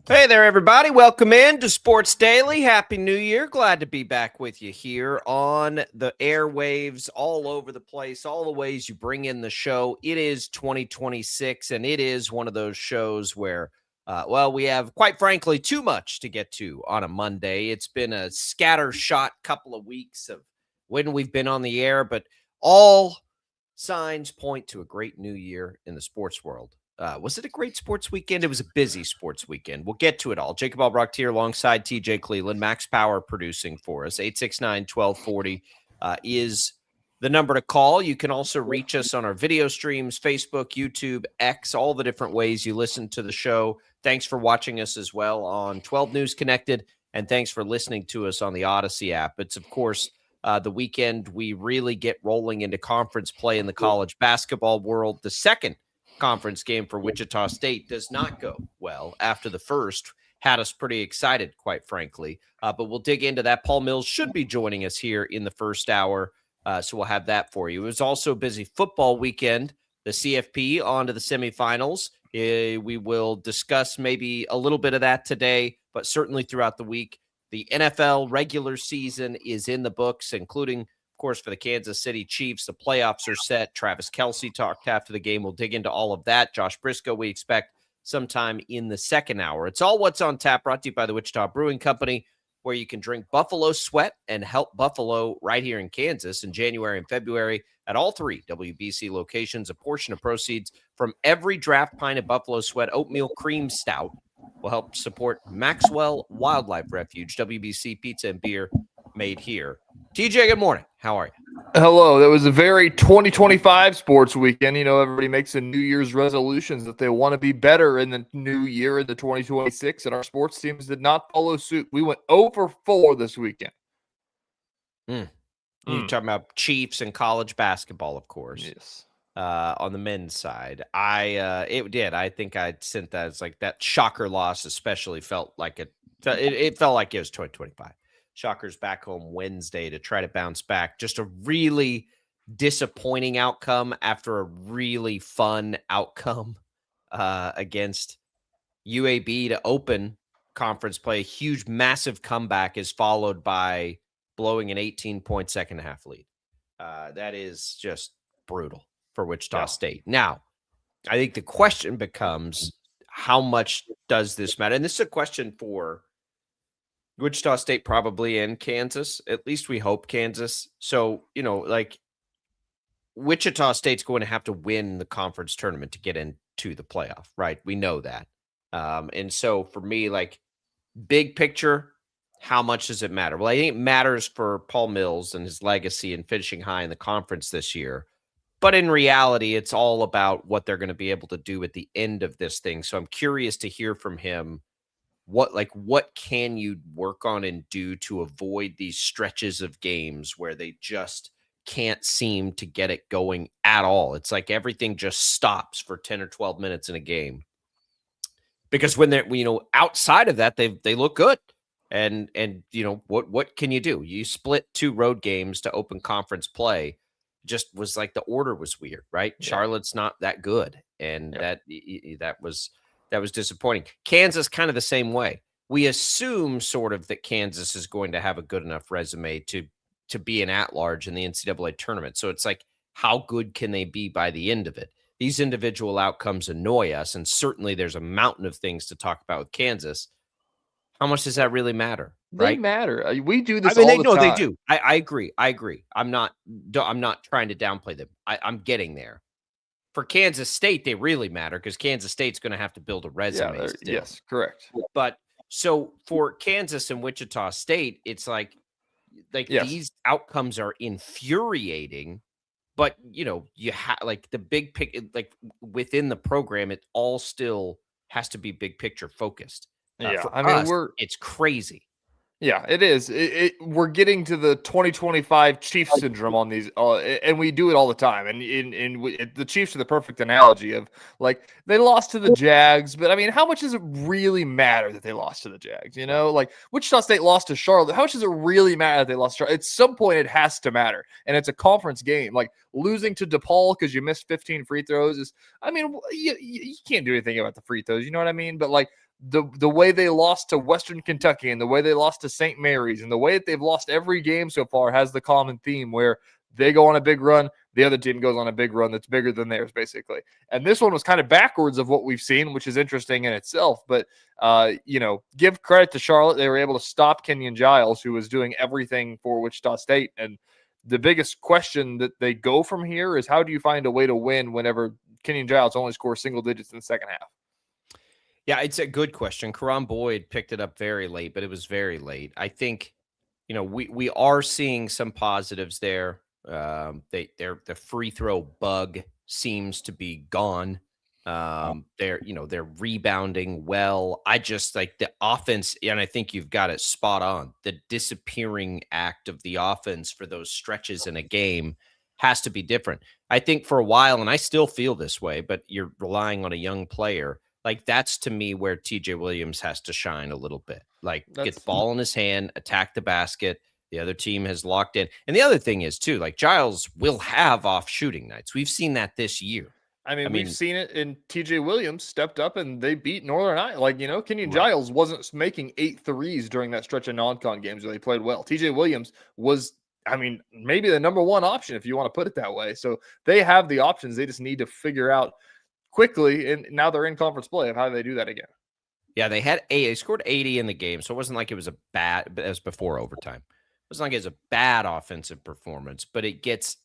Hey there, everybody. Welcome in to Sports Daily. Happy New Year. Glad to be back with you here on the airwaves, all over the place, all the ways you bring in the show. It is 2026, and it is one of those shows where, we have, quite frankly, too much to get to on a Monday. It's been a scattershot couple of weeks of when we've been on the air, but all signs point to a great new year in the sports world. Was it a great sports weekend? It was a busy sports weekend. We'll get to it all. Jacob Albrocht here alongside TJ Cleveland. Max Power producing for us. 869-1240 is the number to call. You can also reach us on our video streams, Facebook, YouTube, X, all the different ways you listen to the show. Thanks for watching us as well on 12 News Connected, and thanks for listening to us on the Odyssey app. It's, of course, the weekend we really get rolling into conference play in the college basketball world. The second conference game for Wichita State does not go well after the first. Had us pretty excited, quite frankly. But we'll dig into that. Paul Mills should be joining us here in the first hour, so we'll have that for you. It was also a busy football weekend. The CFP on to the semifinals. We will discuss maybe a little bit of that today, but certainly throughout the week. The NFL regular season is in the books, including, of course, for the Kansas City Chiefs. The playoffs are set. Travis Kelce talked after the game. We'll dig into all of that. Josh Briscoe, we expect sometime in the second hour. It's all what's on tap, brought to you by the Wichita Brewing Company, where you can drink Buffalo Sweat and help Buffalo right here in Kansas in January and February at all three WBC locations. A portion of proceeds from every draft pint of Buffalo Sweat Oatmeal Cream Stout will help support Maxwell Wildlife Refuge, WBC Pizza and Beer made here. TJ, good morning. How are you? Hello. That was a very 2025 sports weekend. You know, everybody makes a New Year's resolutions that they want to be better in the new year in the 2026, and our sports teams did not follow suit. We went 0 for 4 this weekend. You're talking about Chiefs and college basketball, of course. Yes. On the men's side, I think I sent that as like that shocker loss, especially felt like it felt like it was 2025. Shockers back home Wednesday to try to bounce back. Just a really disappointing outcome after a really fun outcome against UAB to open conference play. A huge, massive comeback is followed by blowing an 18-point second half lead. That is just brutal for Wichita State. Now, I think the question becomes, how much does this matter? And this is a question for Wichita State probably and Kansas. At least we hope Kansas. So, like Wichita State's going to have to win the conference tournament to get into the playoff, right? We know that. And so for me, like big picture, how much does it matter? Well, I think it matters for Paul Mills and his legacy and finishing high in the conference this year. But in reality, it's all about what they're going to be able to do at the end of this thing. So I'm curious to hear from him what can you work on and do to avoid these stretches of games where they just can't seem to get it going at all. It's like everything just stops for 10 or 12 minutes in a game. Because when they're, outside of that, they look good. And what can you do? You split 2 road games to open conference play. Just was like the order was weird, right? Yeah. Charlotte's not that good, and that was disappointing. Kansas kind of the same way. We assume sort of that Kansas is going to have a good enough resume to be an at-large in the NCAA tournament. So it's like, how good can they be by the end of it? These individual outcomes annoy us, and certainly there's a mountain of things to talk about with Kansas. How much does that really matter? Right? They matter. We do this all the time. They do. I agree. I'm not trying to downplay them. I'm getting there. For Kansas State, they really matter because Kansas State's going to have to build a resume. Yes, correct. But so for Kansas and Wichita State, it's like these outcomes are infuriating. But you have like the big pick, like within the program, it all still has to be big picture focused. I mean, it's crazy. Yeah, it is. We're getting to the 2025 Chiefs syndrome on these, and we do it all the time. And the Chiefs are the perfect analogy of like they lost to the Jags, but I mean, how much does it really matter that they lost to the Jags? You Right. know, like Wichita State lost to Charlotte. How much does it really matter that they lost? At some point, it has to matter, and it's a conference game. Like losing to DePaul because you missed 15 free throws is, I mean, you can't do anything about the free throws. You know what I mean? But like the way they lost to Western Kentucky and the way they lost to St. Mary's and the way that they've lost every game so far has the common theme where they go on a big run, the other team goes on a big run that's bigger than theirs, basically. And this one was kind of backwards of what we've seen, which is interesting in itself. But give credit to Charlotte; they were able to stop Kenyon Giles, who was doing everything for Wichita State. And the biggest question that they go from here is how do you find a way to win whenever Kenyon Giles only scores single digits in the second half? Yeah, it's a good question. Karan Boyd picked it up very late, but it was very late. I think, we are seeing some positives there. The free throw bug seems to be gone. They're rebounding well. I just like the offense, and I think you've got it spot on. The disappearing act of the offense for those stretches in a game has to be different. I think for a while, and I still feel this way, but you're relying on a young player. Like that's to me where TJ Williams has to shine a little bit. Like get the That's ball in his hand, attack the basket. The other team has locked in. And the other thing is too, like Giles will have off shooting nights. We've seen that this year. I I mean, we've mean, seen it in TJ Williams stepped up and they beat Northern Iowa. Like, Kenyon right. Giles wasn't making 8 threes during that stretch of non-con games where they played well. TJ Williams was, I mean, maybe the number one option if you want to put it that way. So they have the options. They just need to figure out quickly. And now they're in conference play of how they do that again. Yeah, they scored 80 in the game. So it wasn't like it was a bad, but it was before overtime. It wasn't like it was a bad offensive performance, but it's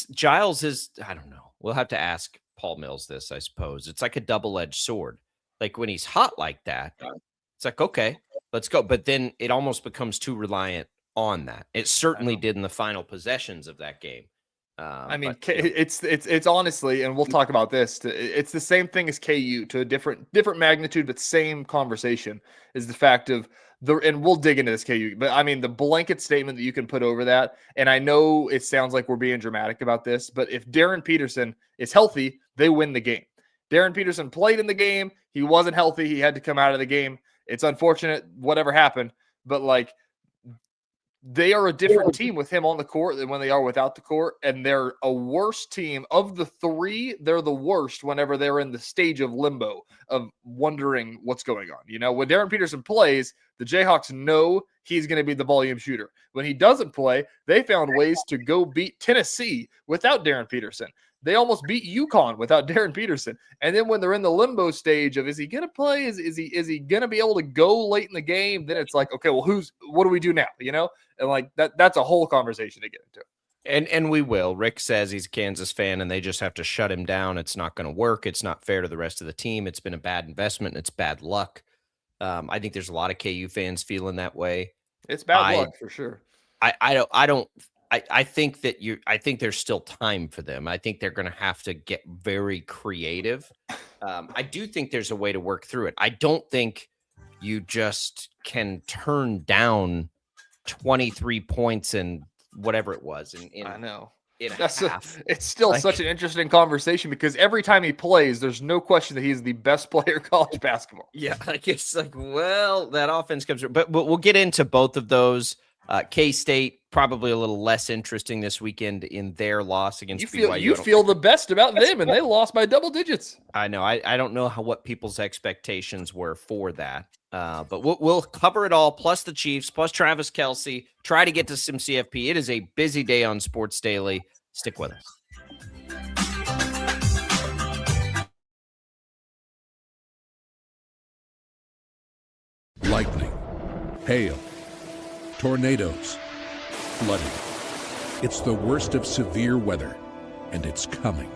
Giles is, I don't know. We'll have to ask Paul Mills this, I suppose. It's like a double-edged sword. Like when he's hot like that, it's like, okay, let's go. But then it almost becomes too reliant on that. It I certainly know. did in the final possessions of that game. I mean, But it's honestly, and we'll talk about this. It's the same thing as KU to a different magnitude, but same conversation is the fact of and we'll dig into this KU, but I mean the blanket statement that you can put over that. And I know it sounds like we're being dramatic about this, but if Darren Peterson is healthy, they win the game. Darren Peterson played in the game. He wasn't healthy. He had to come out of the game. It's unfortunate, whatever happened, but like they are a different team with him on the court than when they are without the court. And they're a worse team of the three. They're the worst whenever they're in the stage of limbo of wondering what's going on. When Darren Peterson plays, the Jayhawks know he's going to be the volume shooter. When he doesn't play, they found ways to go beat Tennessee without Darren Peterson. They almost beat UConn without Darren Peterson. And then when they're in the limbo stage of is he going to play? Is he going to be able to go late in the game? Then it's like, okay, well, what do we do now? And like that's a whole conversation to get into. and we will. Rick says he's a Kansas fan and they just have to shut him down. It's not going to work. It's not fair to the rest of the team. It's been a bad investment and it's bad luck. I think there's a lot of KU fans feeling that way. It's bad I luck for sure. I think I think there's still time for them. I think they're going to have to get very creative. I do think there's a way to work through it. I don't think you just can turn down 23 points and whatever it was I know. in a half. It's still such an interesting conversation because every time he plays, there's no question that he's the best player in college basketball. Yeah, like it's like, well, that offense comes through. But we'll get into both of those. K-State probably a little less interesting this weekend in their loss against BYU. You feel the best about them, and they lost by double digits. I know. I don't know what people's expectations were for that. But we'll cover it all, plus the Chiefs, plus Travis Kelce. Try to get to some CFP. It is a busy day on Sports Daily. Stick with us. Lightning, hail, tornadoes, flooding. It's the worst of severe weather, and it's coming.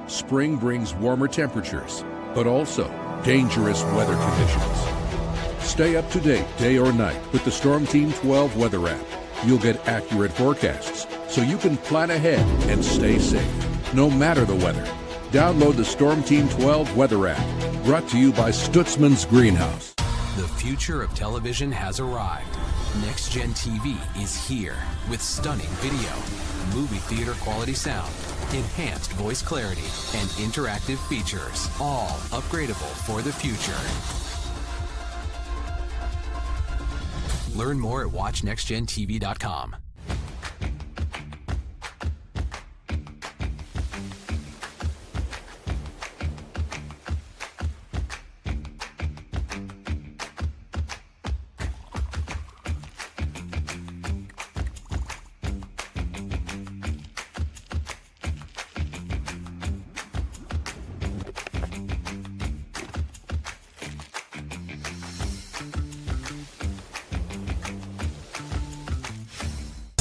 Spring brings warmer temperatures, but also dangerous weather conditions. Stay up to date day or night with the Storm Team 12 weather app. You'll get accurate forecasts so you can plan ahead and stay safe, no matter the weather. Download the Storm Team 12 weather app, brought to you by Stutzman's Greenhouse. The future of television has arrived. Next Gen TV is here with stunning video, movie theater quality sound, enhanced voice clarity, and interactive features, all upgradable for the future. Learn more at watchnextgentv.com.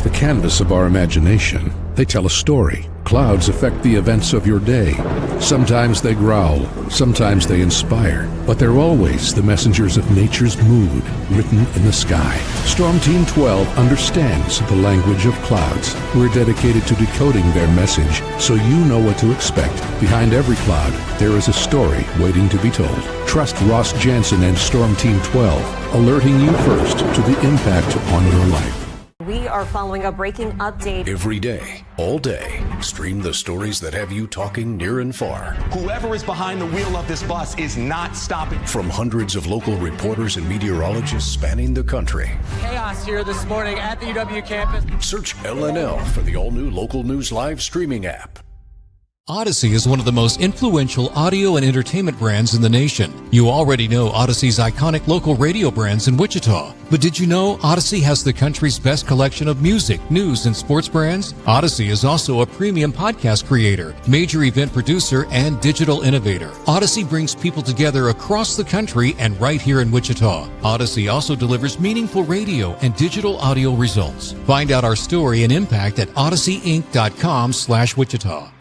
The canvas of our imagination. They tell a story. Clouds affect the events of your day. Sometimes they growl, sometimes they inspire, but they're always the messengers of nature's mood written in the sky. Storm Team 12 understands the language of clouds. We're dedicated to decoding their message so you know what to expect. Behind every cloud, there is a story waiting to be told. Trust Ross Jansen and Storm Team 12, alerting you first to the impact on your life. We are following a breaking update. Every day, all day, stream the stories that have you talking near and far. Whoever is behind the wheel of this bus is not stopping. From hundreds of local reporters and meteorologists spanning the country. Chaos here this morning at the UW campus. Search LNL for the all-new Local News Live streaming app. Odyssey is one of the most influential audio and entertainment brands in the nation. You already know Odyssey's iconic local radio brands in Wichita. But did you know Odyssey has the country's best collection of music, news, and sports brands? Odyssey is also a premium podcast creator, major event producer, and digital innovator. Odyssey brings people together across the country and right here in Wichita. Odyssey also delivers meaningful radio and digital audio results. Find out our story and impact at odysseyinc.com/Wichita.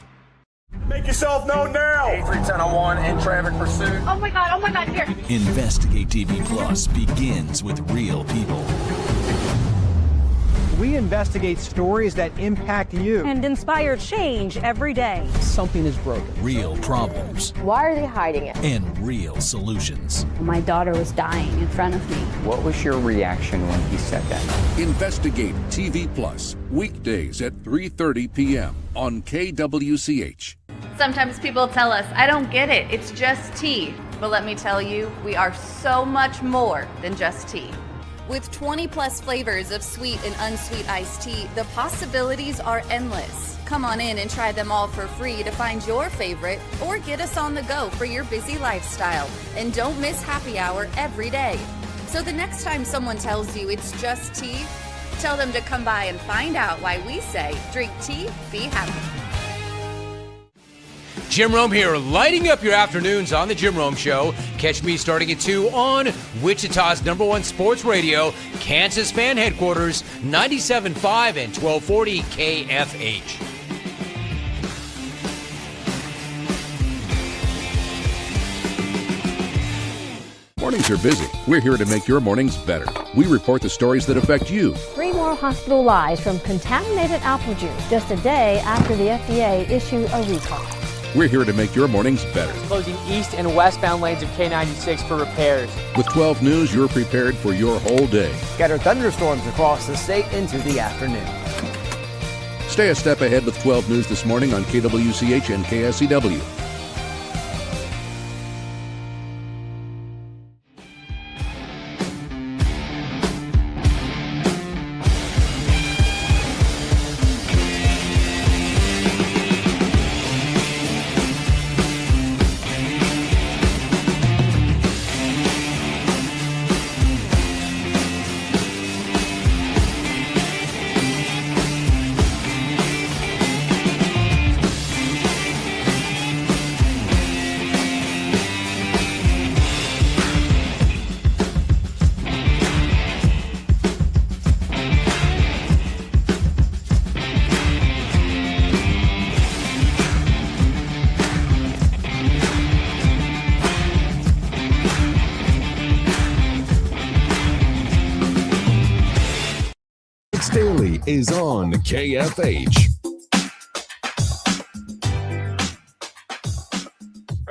Make yourself known now. 31001 in traffic pursuit. Oh my God, here. Investigate TV Plus begins with real people. We investigate stories that impact you. And inspire change every day. Something is broken. Real problems. Why are they hiding it? And real solutions. My daughter was dying in front of me. What was your reaction when he said that? Investigate TV Plus, weekdays at 3:30 p.m. on KWCH. Sometimes people tell us, I don't get it, it's just tea. But let me tell you, we are so much more than just tea. With 20 plus flavors of sweet and unsweet iced tea, the possibilities are endless. Come on in and try them all for free to find your favorite or get us on the go for your busy lifestyle. And don't miss happy hour every day. So the next time someone tells you it's just tea, tell them to come by and find out why we say, drink tea, be happy. Jim Rome here, lighting up your afternoons on The Jim Rome Show. Catch me starting at 2 on Wichita's #1 sports radio, Kansas Fan Headquarters, 97.5 and 1240 KFH. Mornings are busy. We're here to make your mornings better. We report the stories that affect you. 3 more hospital lies from contaminated apple juice just a day after the FDA issued a recall. We're here to make your mornings better. Closing east and westbound lanes of K96 for repairs. With 12 News, you're prepared for your whole day. Scattered thunderstorms across the state into the afternoon. Stay a step ahead with 12 News this morning on KWCH and KSCW. Daily is on KFH.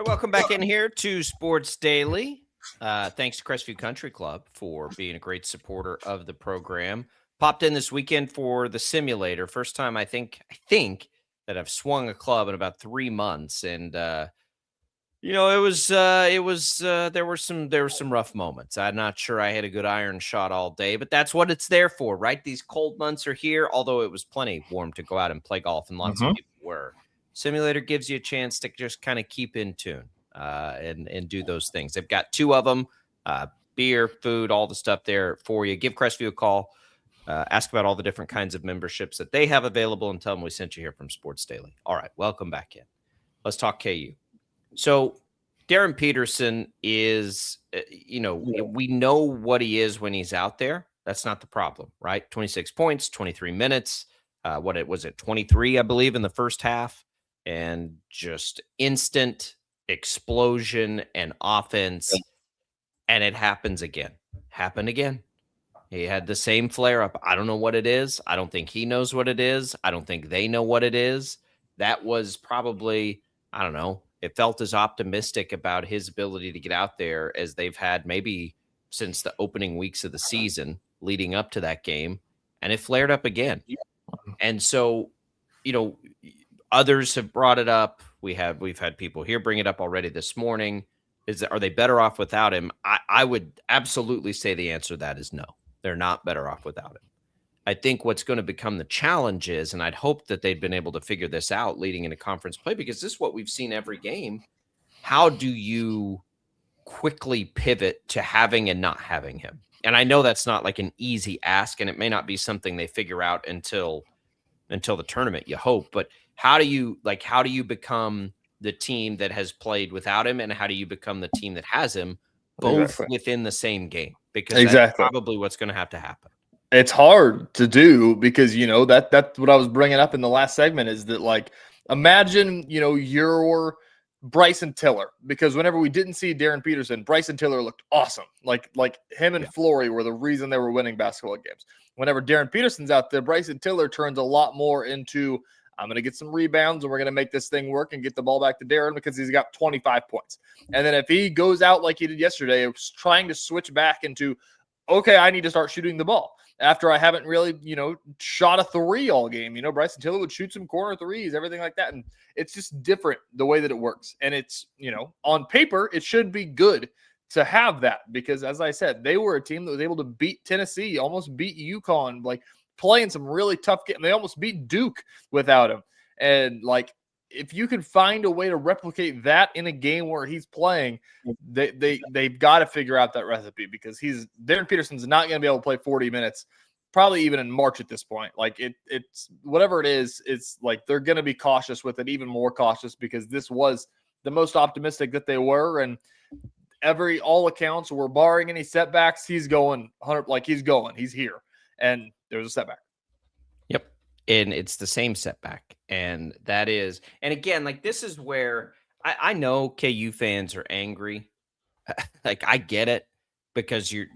Welcome back in here to Sports Daily. Thanks to Crestview Country Club for being a great supporter of the program. Popped in this weekend for the simulator. First time I think that I've swung a club in about 3 months, and there were some rough moments. I'm not sure I had a good iron shot all day, but that's what it's there for, right? These cold months are here, although it was plenty warm to go out and play golf, and lots of people were. Simulator gives you a chance to just kind of keep in tune and do those things. They've got 2 of them, beer, food, all the stuff there for you. Give Crestview a call. Ask about all the different kinds of memberships that they have available and tell them we sent you here from Sports Daily. All right, welcome back in. Let's talk KU. So Darren Peterson is, we know what he is when he's out there. That's not the problem, right? 26 points, 23 minutes. What was it? 23, I believe, in the first half, and just instant explosion and offense. And it happens again. Happened again. He had the same flare up. I don't know what it is. I don't think he knows what it is. I don't think they know what it is. That was probably, I don't know. It felt as optimistic about his ability to get out there as they've had maybe since the opening weeks of the season leading up to that game. And it flared up again. And so, others have brought it up. We've had people here bring it up already this morning. Are they better off without him? I would absolutely say the answer to that is no. They're not better off without him. I think what's going to become the challenge is, and I'd hope that they'd been able to figure this out leading into conference play, because this is what we've seen every game. How do you quickly pivot to having and not having him? And I know that's not like an easy ask, and it may not be something they figure out until the tournament, you hope. But how do you become the team that has played without him, and how do you become the team that has him, both within the same game? Because that's probably what's going to happen. It's hard to do because, that's what I was bringing up in the last segment is that, like, imagine, you're Bryson Tiller, because whenever we didn't see Darren Peterson, Bryson Tiller looked awesome. Like him and Flory were the reason they were winning basketball games. Whenever Darren Peterson's out there, Bryson Tiller turns a lot more into, I'm going to get some rebounds and we're going to make this thing work and get the ball back to Darren because he's got 25 points. And then if he goes out like he did yesterday, trying to switch back into, okay, I need to start shooting the ball after I haven't really, shot a 3 all game. Bryson Tiller would shoot some corner threes, everything like that. And it's just different the way that it works. And it's, on paper, it should be good to have that because, as I said, they were a team that was able to beat Tennessee, almost beat UConn, like playing some really tough games. They almost beat Duke without him. And, like, if you can find a way to replicate that in a game where he's playing, they've got to figure out that recipe because Darren Peterson's not going to be able to play 40 minutes, probably even in March at this point. Like it's whatever it is, it's like they're going to be cautious with it, even more cautious because this was the most optimistic that they were, and all accounts were barring any setbacks. He's going 100, like he's here, and there's a setback. Yep. And it's the same setback. And that is, and again, like this is where I know KU fans are angry. Like I get it because we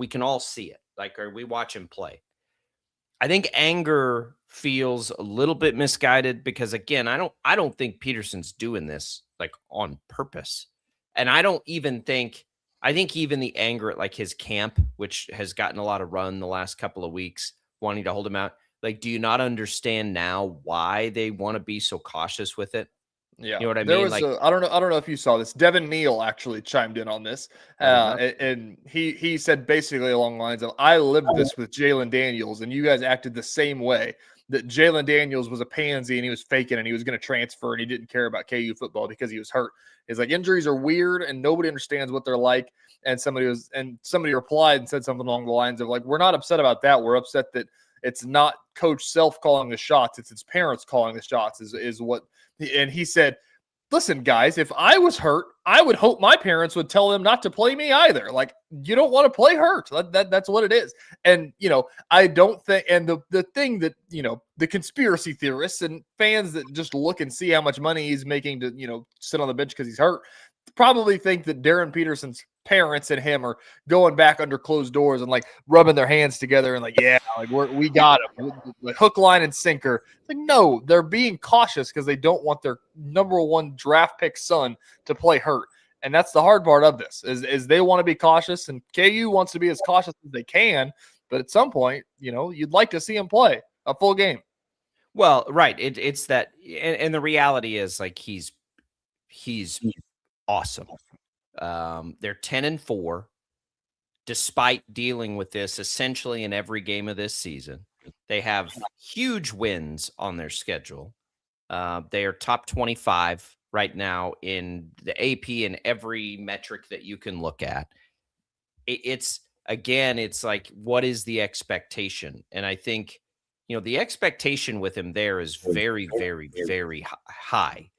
can all see it. Like, or we watch him play. I think anger feels a little bit misguided because again, I don't think Peterson's doing this like on purpose. And I think even the anger at like his camp, which has gotten a lot of run the last couple of weeks, wanting to hold him out. Like, do you not understand now why they want to be so cautious with it? Yeah, you know what I there mean. was Like, I don't know if you saw this. Devin Neal actually chimed in on this, and he said basically along the lines of, "I lived this with Jalen Daniels, and you guys acted the same way. That Jalen Daniels was a pansy and he was faking, and he was going to transfer, and he didn't care about KU football because he was hurt. It's like injuries are weird, and nobody understands what they're like." And somebody replied and said something along the lines of like, "We're not upset about that. We're upset that it's not Coach Self calling the shots; it's his parents calling the shots." Is what. And he said, "Listen, guys, if I was hurt, I would hope my parents would tell them not to play me either. Like, you don't want to play hurt. That's what it is." And, I don't think, and the thing that, the conspiracy theorists and fans that just look and see how much money he's making to, sit on the bench because he's hurt, probably think that Darren Peterson's parents and him are going back under closed doors and like rubbing their hands together and like, yeah, like we got him, like hook, line, and sinker. Like, no, they're being cautious because they don't want their number 1 draft pick son to play hurt. And that's the hard part of this is they want to be cautious, and KU wants to be as cautious as they can. But at some point, you'd like to see him play a full game. Well, right. It's that, and the reality is like he's awesome. They're 10-4, despite dealing with this essentially in every game of this season. They have huge wins on their schedule. They are top 25 right now in the AP and every metric that you can look at. It's like, what is the expectation? And I think, the expectation with him there is very, very, very high.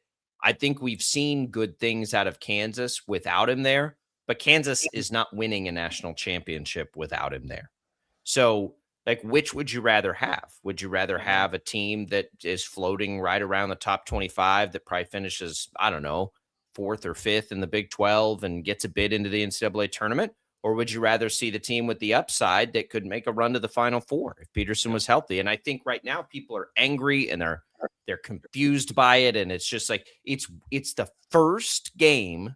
I think we've seen good things out of Kansas without him there, but Kansas is not winning a national championship without him there. So, like, which would you rather have? Would you rather have a team that is floating right around the top 25 that probably finishes, I don't know, 4th or 5th in the Big 12 and gets a bid into the NCAA tournament? Or would you rather see the team with the upside that could make a run to the Final Four if Peterson was healthy? And I think right now people are angry and they're confused by it. And it's just like, it's the first game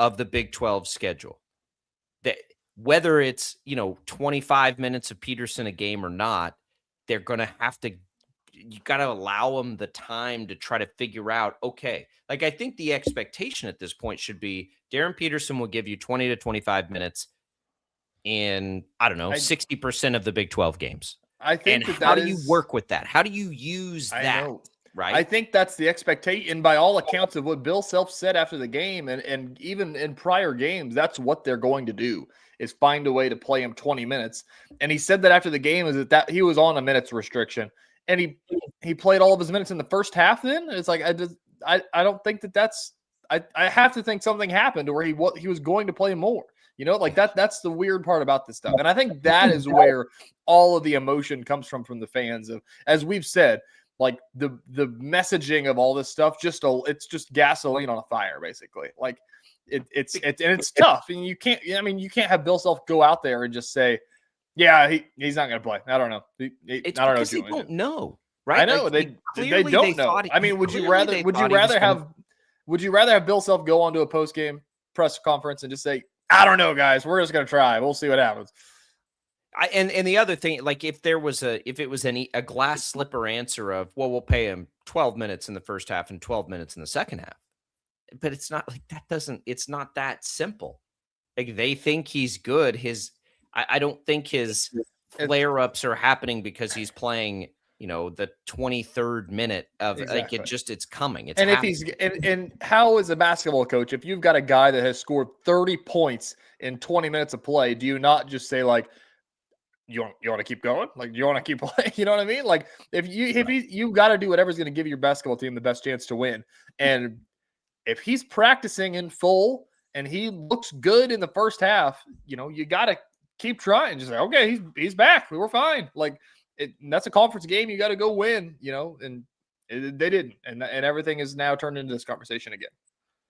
of the Big 12 schedule that, whether it's 25 minutes of Peterson a game or not, they're going to have to, you got to allow them the time to try to figure out, okay, like, I think the expectation at this point should be Darren Peterson will give you 20 to 25 minutes in, I don't know, 60% of the Big 12 games. I think and how do you work with that? How do you use that? Right. I think that's the expectation. And by all accounts of what Bill Self said after the game, and even in prior games, that's what they're going to do, is find a way to play him 20 minutes. And he said that after the game is that he was on a minutes restriction, and he played all of his minutes in the first half. Then it's like, I don't think that's, I have to think something happened to where he was going to play more. Like that's the weird part about this stuff. And I think that is where all of the emotion comes from the fans of, as we've said, like the messaging of all this stuff, it's just gasoline on a fire, basically. Like it's tough, and you can't have Bill Self go out there and just say, yeah, he's not going to play. I don't know. I don't know. Because they don't know, right? I know like, they don't know. I mean, would you rather have Bill Self go onto a post game press conference and just say, I don't know, guys, we're just going to try. We'll see what happens. And the other thing, like, if it was a glass slipper answer of, well, we'll pay him 12 minutes in the first half and 12 minutes in the second half. But it's not like it's not that simple. Like, they think he's good. I don't think his flare-ups are happening because he's playing, the 23rd minute of exactly. It's coming. It's and happening. If and how, as a basketball coach, if you've got a guy that has scored 30 points in 20 minutes of play, do you not just say, like, you want to keep going? Like, you want to keep playing? You know what I mean? Like, you've got to do whatever's going to give your basketball team the best chance to win. And if he's practicing in full and he looks good in the first half, you got to keep trying. Just say, okay, he's back. We're fine. Like, that's a conference game. You got to go win, and they didn't. And everything is now turned into this conversation again.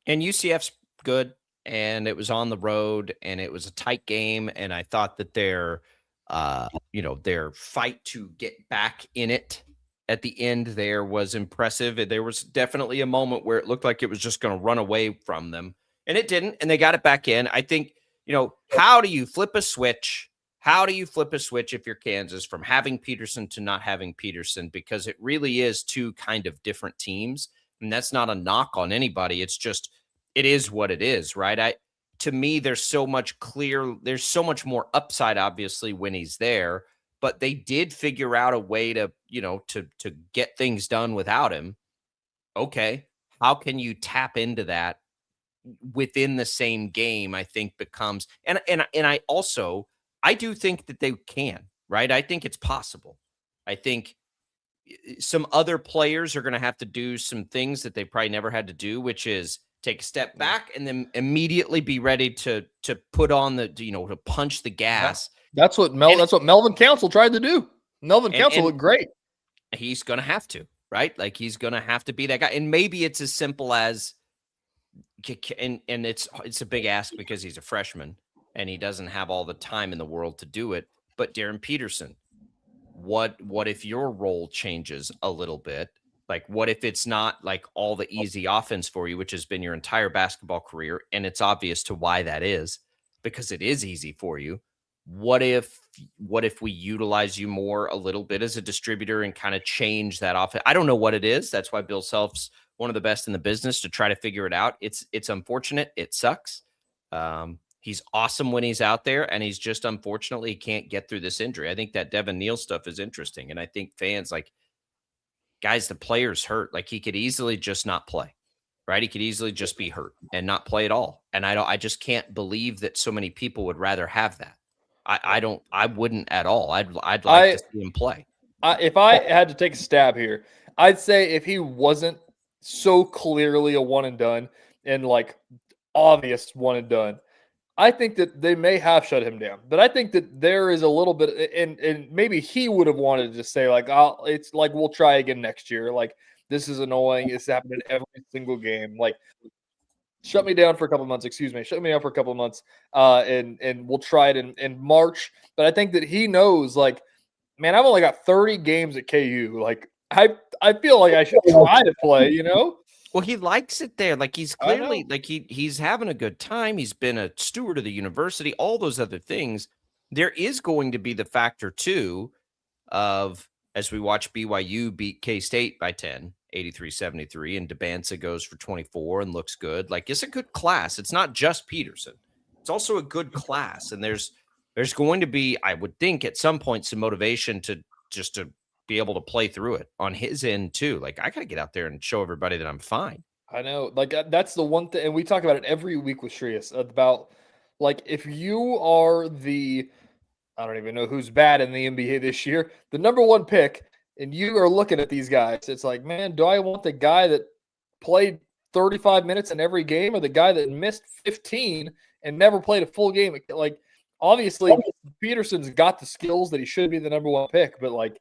And UCF's good, and it was on the road, and it was a tight game. And I thought that their fight to get back in it at the end there was impressive. There was definitely a moment where it looked like it was just going to run away from them, and it didn't, and they got it back in. I think, how do you flip a switch? How do you flip a switch if you're Kansas from having Peterson to not having Peterson? Because it really is two kind of different teams, and that's not a knock on anybody. It's just, it is what it is, right? To me, there's so much more upside, obviously, when he's there, but they did figure out a way to, to get things done without him. Okay. How can you tap into that within the same game? I think becomes, and I do think that they can, right? I think it's possible. I think some other players are going to have to do some things that they probably never had to do, which is take a step back and then immediately be ready to put on the, to punch the gas. That's what Melvin Council tried to do. Melvin Council looked great. He's going to have to, right? Like, he's going to have to be that guy. And maybe it's as simple as, and it's a big ask because he's a freshman and he doesn't have all the time in the world to do it. But Darren Peterson, what if your role changes a little bit Like, what if it's not like all the easy offense for you, which has been your entire basketball career? And it's obvious to why that is, because it is easy for you. What if we utilize you more a little bit as a distributor and kind of change that offense? I don't know what it is. That's why Bill Self's one of the best in the business to try to figure it out. It's unfortunate. It sucks. He's awesome when he's out there, and he's just unfortunately he can't get through this injury. I think that Devin Neal stuff is interesting, and I think fans like, guys, the player's hurt. Like, he could easily just not play, right? He could easily just be hurt and not play at all. And I just can't believe that so many people would rather have that. I wouldn't at all. I'd like to see him play. If I had to take a stab here, I'd say if he wasn't so clearly a one and done and like obvious one and done, I think that they may have shut him down. But I think that there is a little bit, and maybe he would have wanted to say like, it's like we'll try again next year. Like, this is annoying. It's happening every single game. Like, shut me down for a couple months. Excuse me, shut me down for a couple months, and we'll try it in March. But I think that he knows, like, man, I've only got 30 games at KU. Like, I feel like I should try to play. You know. Well, he likes it there. Like, he's clearly like he's having a good time. He's been a steward of the university, all those other things. There is going to be the factor too of, as we watch BYU beat K-State by 10, 83-73, and Debanza goes for 24 and looks good. Like, it's a good class. It's not just Peterson. It's also a good class. And there's going to be, I would think, at some point, some motivation to just to be able to play through it on his end too. Like, I got to get out there and show everybody that I'm fine. I know. Like, that's the one thing, and we talk about it every week with Shreyas about, like, if you are the, I don't even know who's bad in the NBA this year, the number one pick, and you are looking at these guys, it's like, man, do I want the guy that played 35 minutes in every game or the guy that missed 15 and never played a full game? Like, obviously, Peterson's got the skills that he should be the number one pick, but like,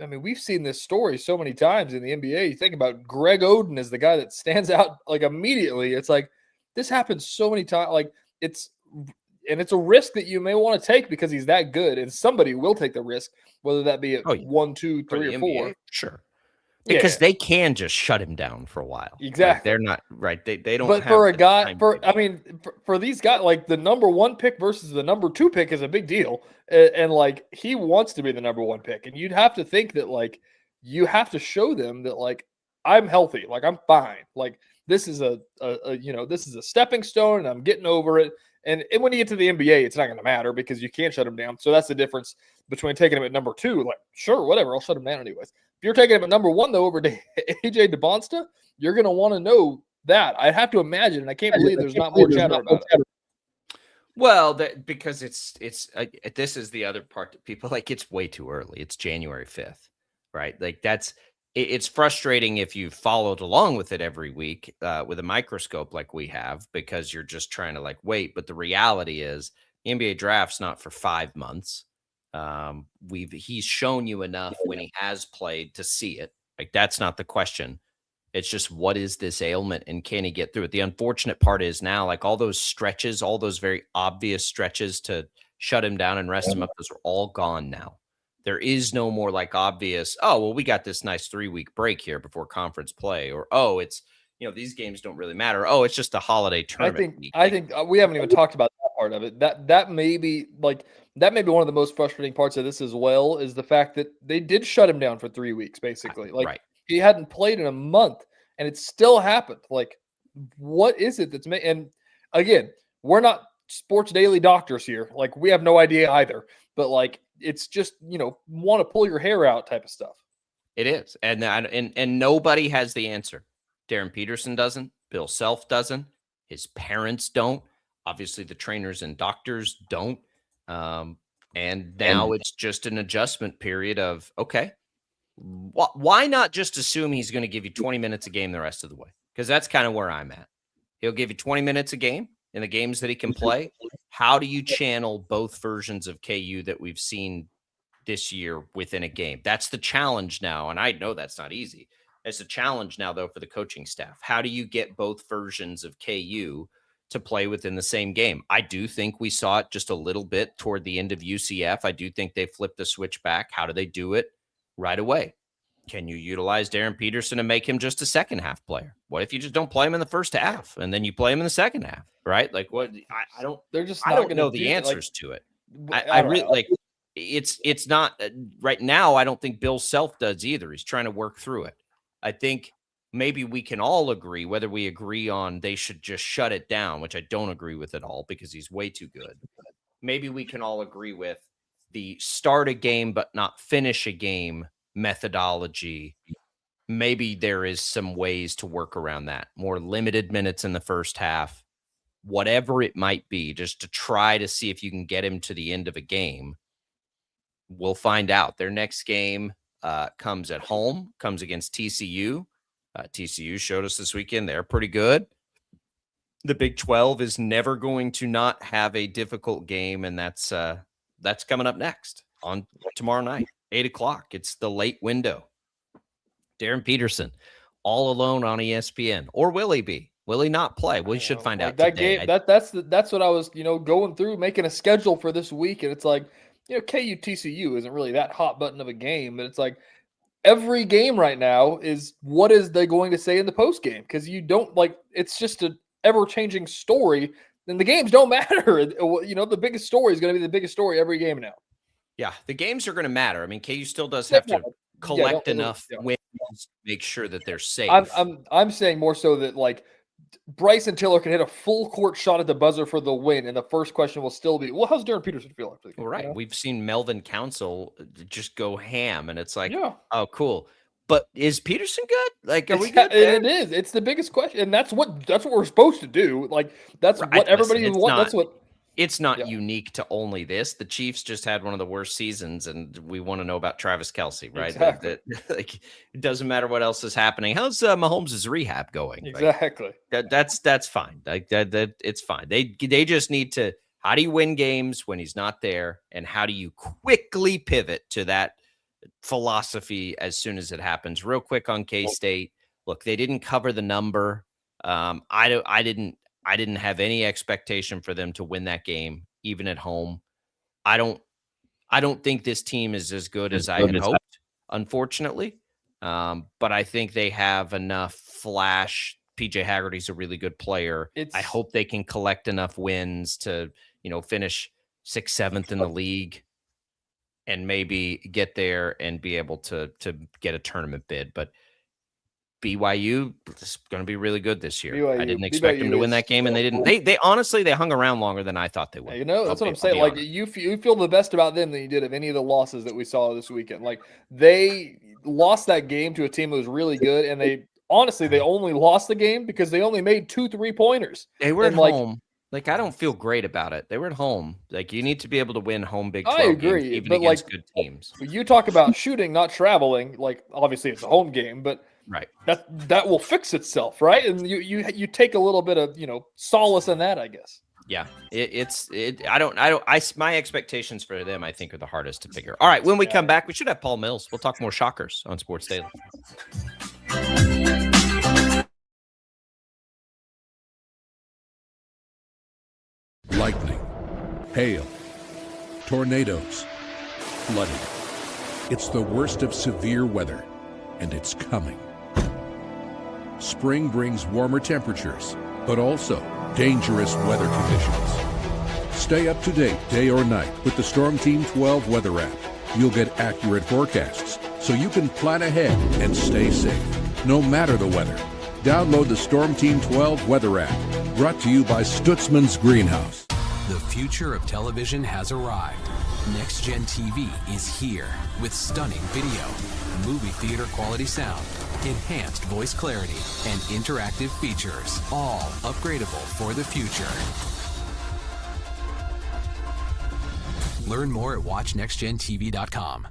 I mean, we've seen this story so many times in the NBA. You think about Greg Oden as the guy that stands out like immediately. It's like, this happens so many times. Like, it's a risk that you may want to take because he's that good, and somebody will take the risk, whether that be at 1, 2, 3, or 4. Sure. Because they can just shut him down for a while. Exactly. Like, they're not right. They don't. But have for a guy, time for these guys, like the number one pick versus the number 2 pick is a big deal. And like, he wants to be the number 1 pick, and you'd have to think that like you have to show them that like, I'm healthy, like I'm fine, like this is a this is a stepping stone, and I'm getting over it. And when you get to the NBA, it's not going to matter because you can't shut him down. So that's the difference between taking him at number 2. Like, sure, whatever, I'll shut him down anyways. If you're taking him at number 1, though, over AJ DeBonsta, you're going to want to know that. I have to imagine, and I can't believe there's not more chatter about it. Well, because it's this is the other part that people like. It's way too early. It's January 5th, right? Like, it's frustrating if you followed along with it every week with a microscope like we have, because you're just trying to like wait. But the reality is, the NBA draft's not for 5 months. He's shown you enough when he has played to see it. Like, that's not the question. It's just, what is this ailment and can he get through it? The unfortunate part is now, like, all those stretches, all those very obvious stretches to shut him down and rest him up, those are all gone now. There is no more like obvious, oh, well, we got this nice 3-week break here before conference play, or, oh, it's, these games don't really matter. Oh, it's just a holiday tournament. I think we haven't even talked about that part of it. That may be one of the most frustrating parts of this as well, is the fact that they did shut him down for 3 weeks, basically. Like, right. He hadn't played in a month, and it still happened. Like, what is it that's and again, we're not sports daily doctors here. Like, we have no idea either. But like, it's just, want to pull your hair out type of stuff. It is. And nobody has the answer. Darren Peterson doesn't. Bill Self doesn't. His parents don't. Obviously, the trainers and doctors don't. And now it's just an adjustment period of, okay, why not just assume he's going to give you 20 minutes a game the rest of the way? Because that's kind of where I'm at. He'll give you 20 minutes a game in the games that he can play. How do you channel both versions of KU that we've seen this year within a game? That's the challenge now. And I know that's not easy. It's a challenge now, though, for the coaching staff. How do you get both versions of KU to play within the same game? I do think we saw it just a little bit toward the end of UCF. I do think they flipped the switch back. How do they do it? Right away. Can you utilize Darren Peterson and make him just a second half player? What if you just don't play him in the first half and then you play him in the second half, right? Like what? I don't. They're just I not don't going to know do the that. Like, answers to it. I I don't really know. like. It's not right now. I don't think Bill Self does either. He's trying to work through it. I think maybe we can all agree, whether we agree on they should just shut it down, which I don't agree with at all because he's way too good. Maybe we can all agree with the start a game but not finish a game methodology. Maybe there is some ways to work around that. More limited minutes in the first half, whatever it might be, just to try to see if you can get him to the end of a game. We'll find out. Their next game comes at home, comes against TCU. TCU showed us this weekend they're pretty good. The Big 12 is never going to not have a difficult game, and that's coming up next on tomorrow night, 8:00. It's the late window. Darren Peterson, all alone on ESPN, or will he be? Will he not play? We should find out that today. game. That's what I was going through, making a schedule for this week, and it's like KU TCU isn't really that hot button of a game, but it's like every game right now is what is they going to say in the post game, because you don't it's just an ever changing story. Then the games don't matter. The biggest story is going to be the biggest story every game now. Yeah, the games are going to matter. I mean, KU still does have to collect enough wins to make sure that they're safe. I'm saying more so that Bryson Tiller can hit a full court shot at the buzzer for the win, and the first question will still be, well, how's Darren Peterson feel after the game? Right. We've seen Melvin Council just go ham, and it's like, yeah. Oh, cool. But is Peterson good? Are we good there? It is. It's the biggest question, and that's what we're supposed to do. That's what everybody wants. That's what. It's not unique to only this. The Chiefs just had one of the worst seasons, and we want to know about Travis Kelce, right? Exactly. It doesn't matter what else is happening. How's Mahomes' rehab going? Exactly. That's fine. It's fine. They just need to. How do you win games when he's not there, and how do you quickly pivot to that philosophy as soon as it happens? Real quick on K-State. Look, they didn't cover the number. I didn't have any expectation for them to win that game, even at home. I don't think this team is as good as I had hoped, unfortunately. But I think they have enough flash. PJ Haggerty's a really good player. I hope they can collect enough wins to, finish 6th, 7th in the league and maybe get there and be able to get a tournament bid. But BYU is going to be really good this year. I didn't expect them to win that game, and they didn't. They honestly, they hung around longer than I thought they would. That's what I'm saying. You feel the best about them than you did of any of the losses that we saw this weekend. They lost that game to a team that was really good, and they only lost the game because they only made 2 3-pointers. They were at home. I don't feel great about it. They were at home. You need to be able to win home Big 12 I agree, games, even but against good teams. You talk about shooting, not traveling. Obviously, it's a home game, but right, that will fix itself, right? And you take a little bit of solace in that, I guess. Yeah, my expectations for them, I think, are the hardest to figure. All right, when we come back, we should have Paul Mills. We'll talk more Shockers on Sports Daily. Lightning, hail, tornadoes, flooding. It's the worst of severe weather, and it's coming. Spring brings warmer temperatures, but also dangerous weather conditions. Stay up to date day or night with the Storm Team 12 weather app. You'll get accurate forecasts, so you can plan ahead and stay safe, no matter the weather. Download the Storm Team 12 weather app, brought to you by Stutzman's Greenhouse. The future of television has arrived. Next Gen TV is here with stunning video, movie theater quality sound, enhanced voice clarity, and interactive features, all upgradable for the future. Learn more at watchnextgentv.com.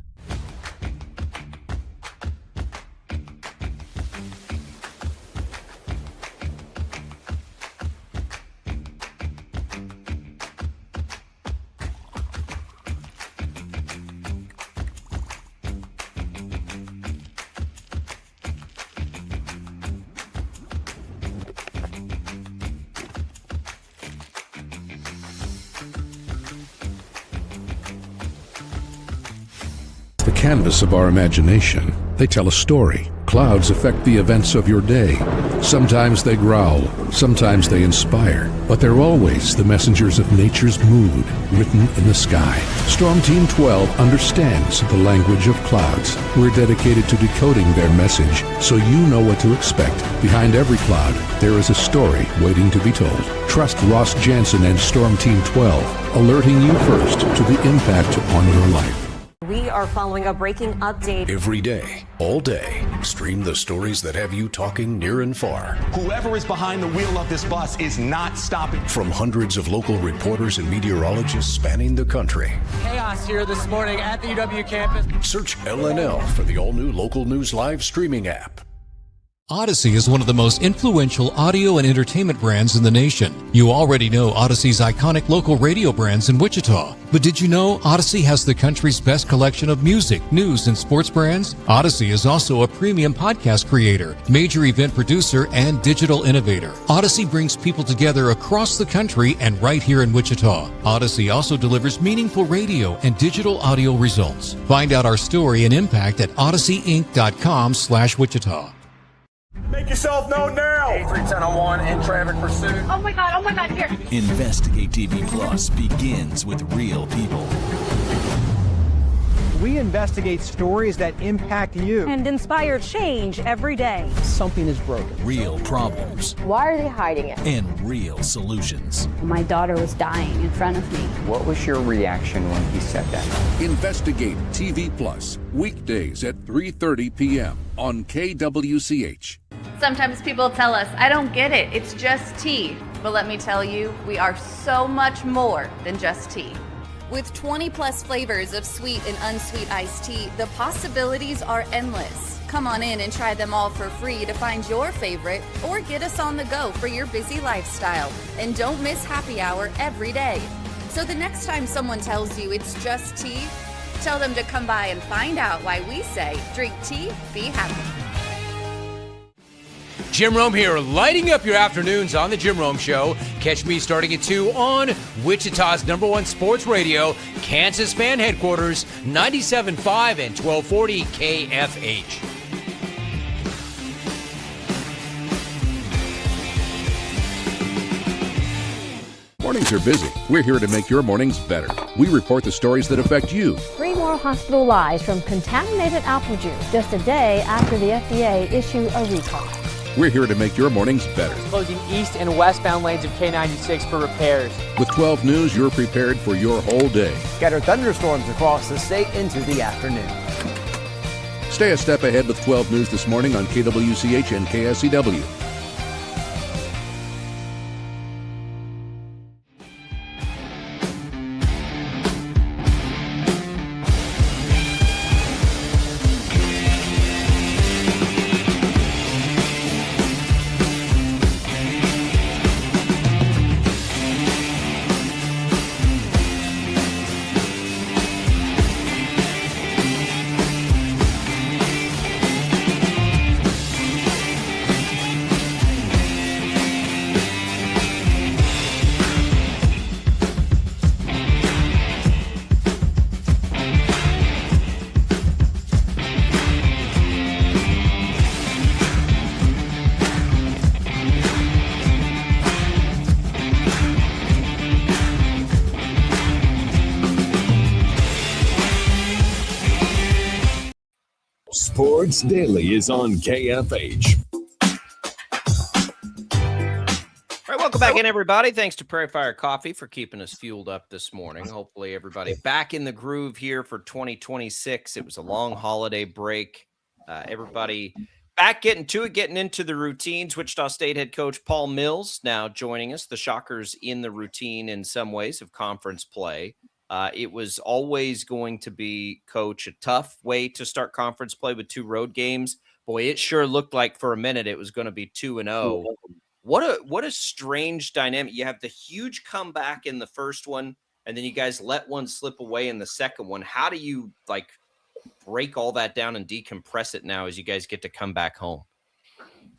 The canvas of our imagination, They tell a story. Clouds affect the events of your day. Sometimes they growl, sometimes they inspire, but they're always the messengers of nature's mood written in the sky. Storm Team 12 understands the language of clouds. We're dedicated to decoding their message so you know what to expect. Behind every cloud, there is a story waiting to be told. Trust Ross Jansen and Storm Team 12, alerting you first to the impact on your life. We are following a breaking update. Every day, all day, stream the stories that have you talking near and far. Whoever is behind the wheel of this bus is not stopping. From hundreds of local reporters and meteorologists spanning the country. Chaos here this morning at the UW campus. Search LNL for the all-new Local News Live streaming app. Odyssey is one of the most influential audio and entertainment brands in the nation. You already know Odyssey's iconic local radio brands in Wichita. But did you know Odyssey has the country's best collection of music, news, and sports brands? Odyssey is also a premium podcast creator, major event producer, and digital innovator. Odyssey brings people together across the country and right here in Wichita. Odyssey also delivers meaningful radio and digital audio results. Find out our story and impact at odysseyinc.com/Wichita. Make yourself known now. 31001 in traffic pursuit. Oh my God, here. Investigate TV Plus begins with real people. We investigate stories that impact you and inspire change every day. Something is broken. Real problems. Why are they hiding it? And real solutions. My daughter was dying in front of me. What was your reaction when he said that? Investigate TV Plus, weekdays at 3:30 p.m. on KWCH. Sometimes people tell us, I don't get it, it's just tea. But let me tell you, we are so much more than just tea. With 20 plus flavors of sweet and unsweet iced tea, the possibilities are endless. Come on in and try them all for free to find your favorite or get us on the go for your busy lifestyle. And don't miss happy hour every day. So the next time someone tells you it's just tea, tell them to come by and find out why we say, drink tea, be happy. Jim Rome here, lighting up your afternoons on The Jim Rome Show. Catch me starting at 2 on Wichita's #1 sports radio, Kansas Fan Headquarters, 97.5 and 1240 KFH. Mornings are busy. We're here to make your mornings better. We report the stories that affect you. 3 more hospital lies from contaminated apple juice just a day after the FDA issued a recall. We're here to make your mornings better. Closing east and westbound lanes of K96 for repairs. With 12 News, you're prepared for your whole day. Scattered thunderstorms across the state into the afternoon. Stay a step ahead with 12 News this morning on KWCH and KSCW. Sports Daily is on KFH. All right, welcome back in, everybody. Thanks to Prairie Fire Coffee for keeping us fueled up this morning. Hopefully, everybody back in the groove here for 2026. It was a long holiday break. Everybody back getting into the routines. Wichita State head coach Paul Mills now joining us. The Shockers in the routine in some ways of conference play. It was always going to be, Coach, a tough way to start conference play with 2 road games. Boy, it sure looked like for a minute it was going to be 2-0. What a strange dynamic. You have the huge comeback in the first one, and then you guys let one slip away in the second one. How do you break all that down and decompress it now as you guys get to come back home?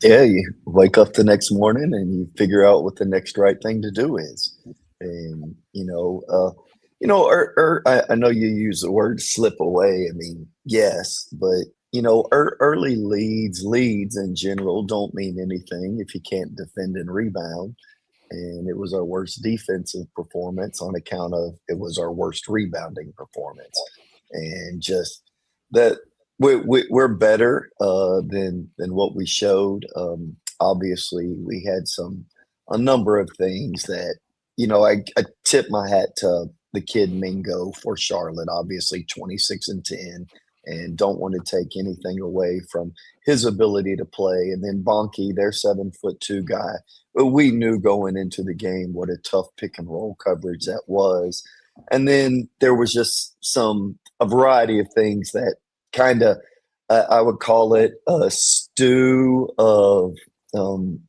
Yeah, you wake up the next morning and you figure out what the next right thing to do is. And, I know you use the word slip away. I mean, yes, but early leads in general don't mean anything if you can't defend and rebound. And it was our worst defensive performance on account of it was our worst rebounding performance. And just that we're better than what we showed. Obviously, we had a number of things that I tip my hat to the kid Mingo for Charlotte. Obviously, 26-10, and don't want to take anything away from his ability to play. And then Bonke, their 7'2" guy. But we knew going into the game what a tough pick and roll coverage that was. And then there was just a variety of things that kind of I would call it a stew of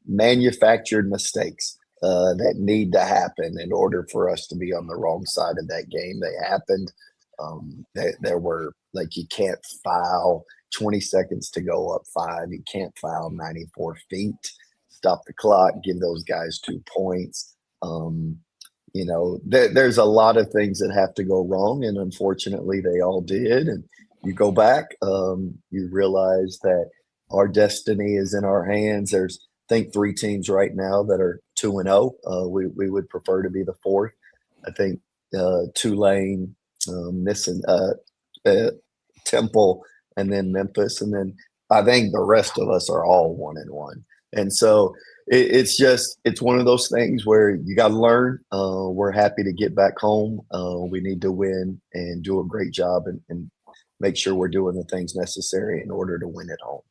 manufactured mistakes that need to happen in order for us to be on the wrong side of that game. They happened. There were, like, you can't foul 20 seconds to go up 5. You can't foul 94 feet. Stop the clock, give those guys 2 points. There's a lot of things that have to go wrong, and unfortunately they all did. And you go back, you realize that our destiny is in our hands. There's, I think, 3 teams right now that are 2-0. We would prefer to be the 4th. I think Tulane, missing Temple, and then Memphis, and then I think the rest of us are all 1-1. And so it's one of those things where you got to learn. We're happy to get back home. We need to win and do a great job and make sure we're doing the things necessary in order to win at home.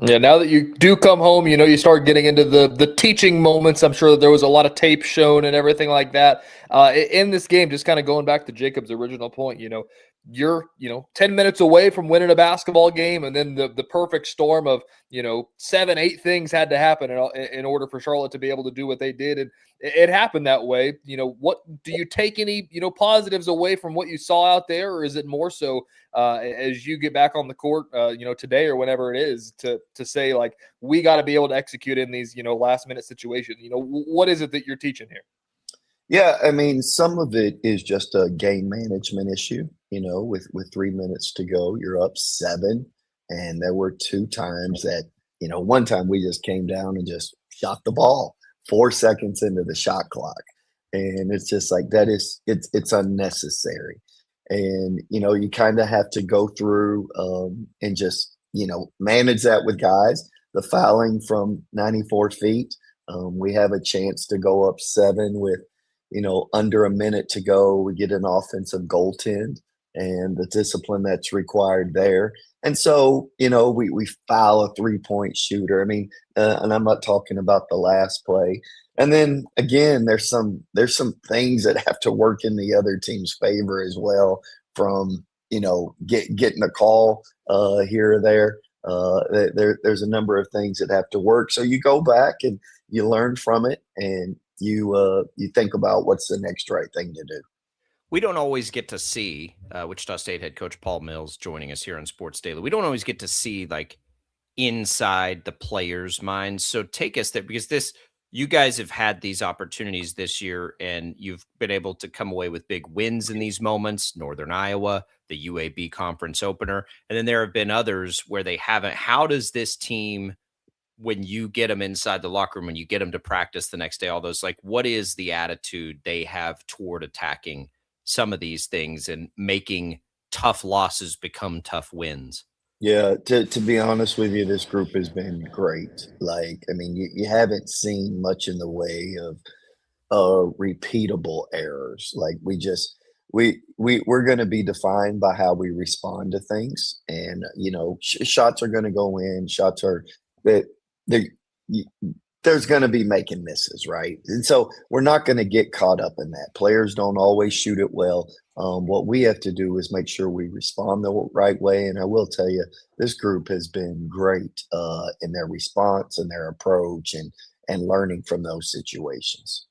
Yeah, now that you do come home, you start getting into the teaching moments. I'm sure that there was a lot of tape shown and everything like that. In this game, just kind of going back to Jacob's original point, you're 10 minutes away from winning a basketball game, and then the perfect storm of 7, 8 things had to happen in order for Charlotte to be able to do what they did, and it happened that way. What do you take any positives away from what you saw out there, or is it more so as you get back on the court today or whenever it is to say, like, we got to be able to execute in these last minute situations? What is it that you're teaching here? Yeah, I mean, some of it is just a game management issue. With 3 minutes to go, you're up 7, and there were 2 times that one time we just came down and just shot the ball 4 seconds into the shot clock, and it's just like it's unnecessary. And you kind of have to go through and just manage that with guys. The fouling from 94 feet, we have a chance to go up 7 with under a minute to go. We get an offensive goaltend and the discipline that's required there. And so, we foul a 3-point shooter. I mean, and I'm not talking about the last play. And then again, there's some things that have to work in the other team's favor as well, from getting a call here or there. There's a number of things that have to work. So you go back and you learn from it, and you think about what's the next right thing to do. We don't always get to see Wichita State head coach Paul Mills joining us here on Sports Daily. We don't always get to see, like, inside the players' minds. So take us there, because you guys have had these opportunities this year, and you've been able to come away with big wins in these moments. Northern Iowa, the UAB conference opener, and then there have been others where they haven't. How does this team, when you get them inside the locker room, when you get them to practice the next day, all those, like, what is the attitude they have toward attacking some of these things and making tough losses become tough wins? Yeah, to be honest with you, this group has been great. Like, I mean, you haven't seen much in the way of repeatable errors. Like, we're going to be defined by how we respond to things, and shots are going to go in. Shots are that they there's going to be making misses, right? And so we're not going to get caught up in that. Players don't always shoot it well. What we have to do is make sure we respond the right way. And I will tell you, this group has been great in their response and their approach and learning from those situations.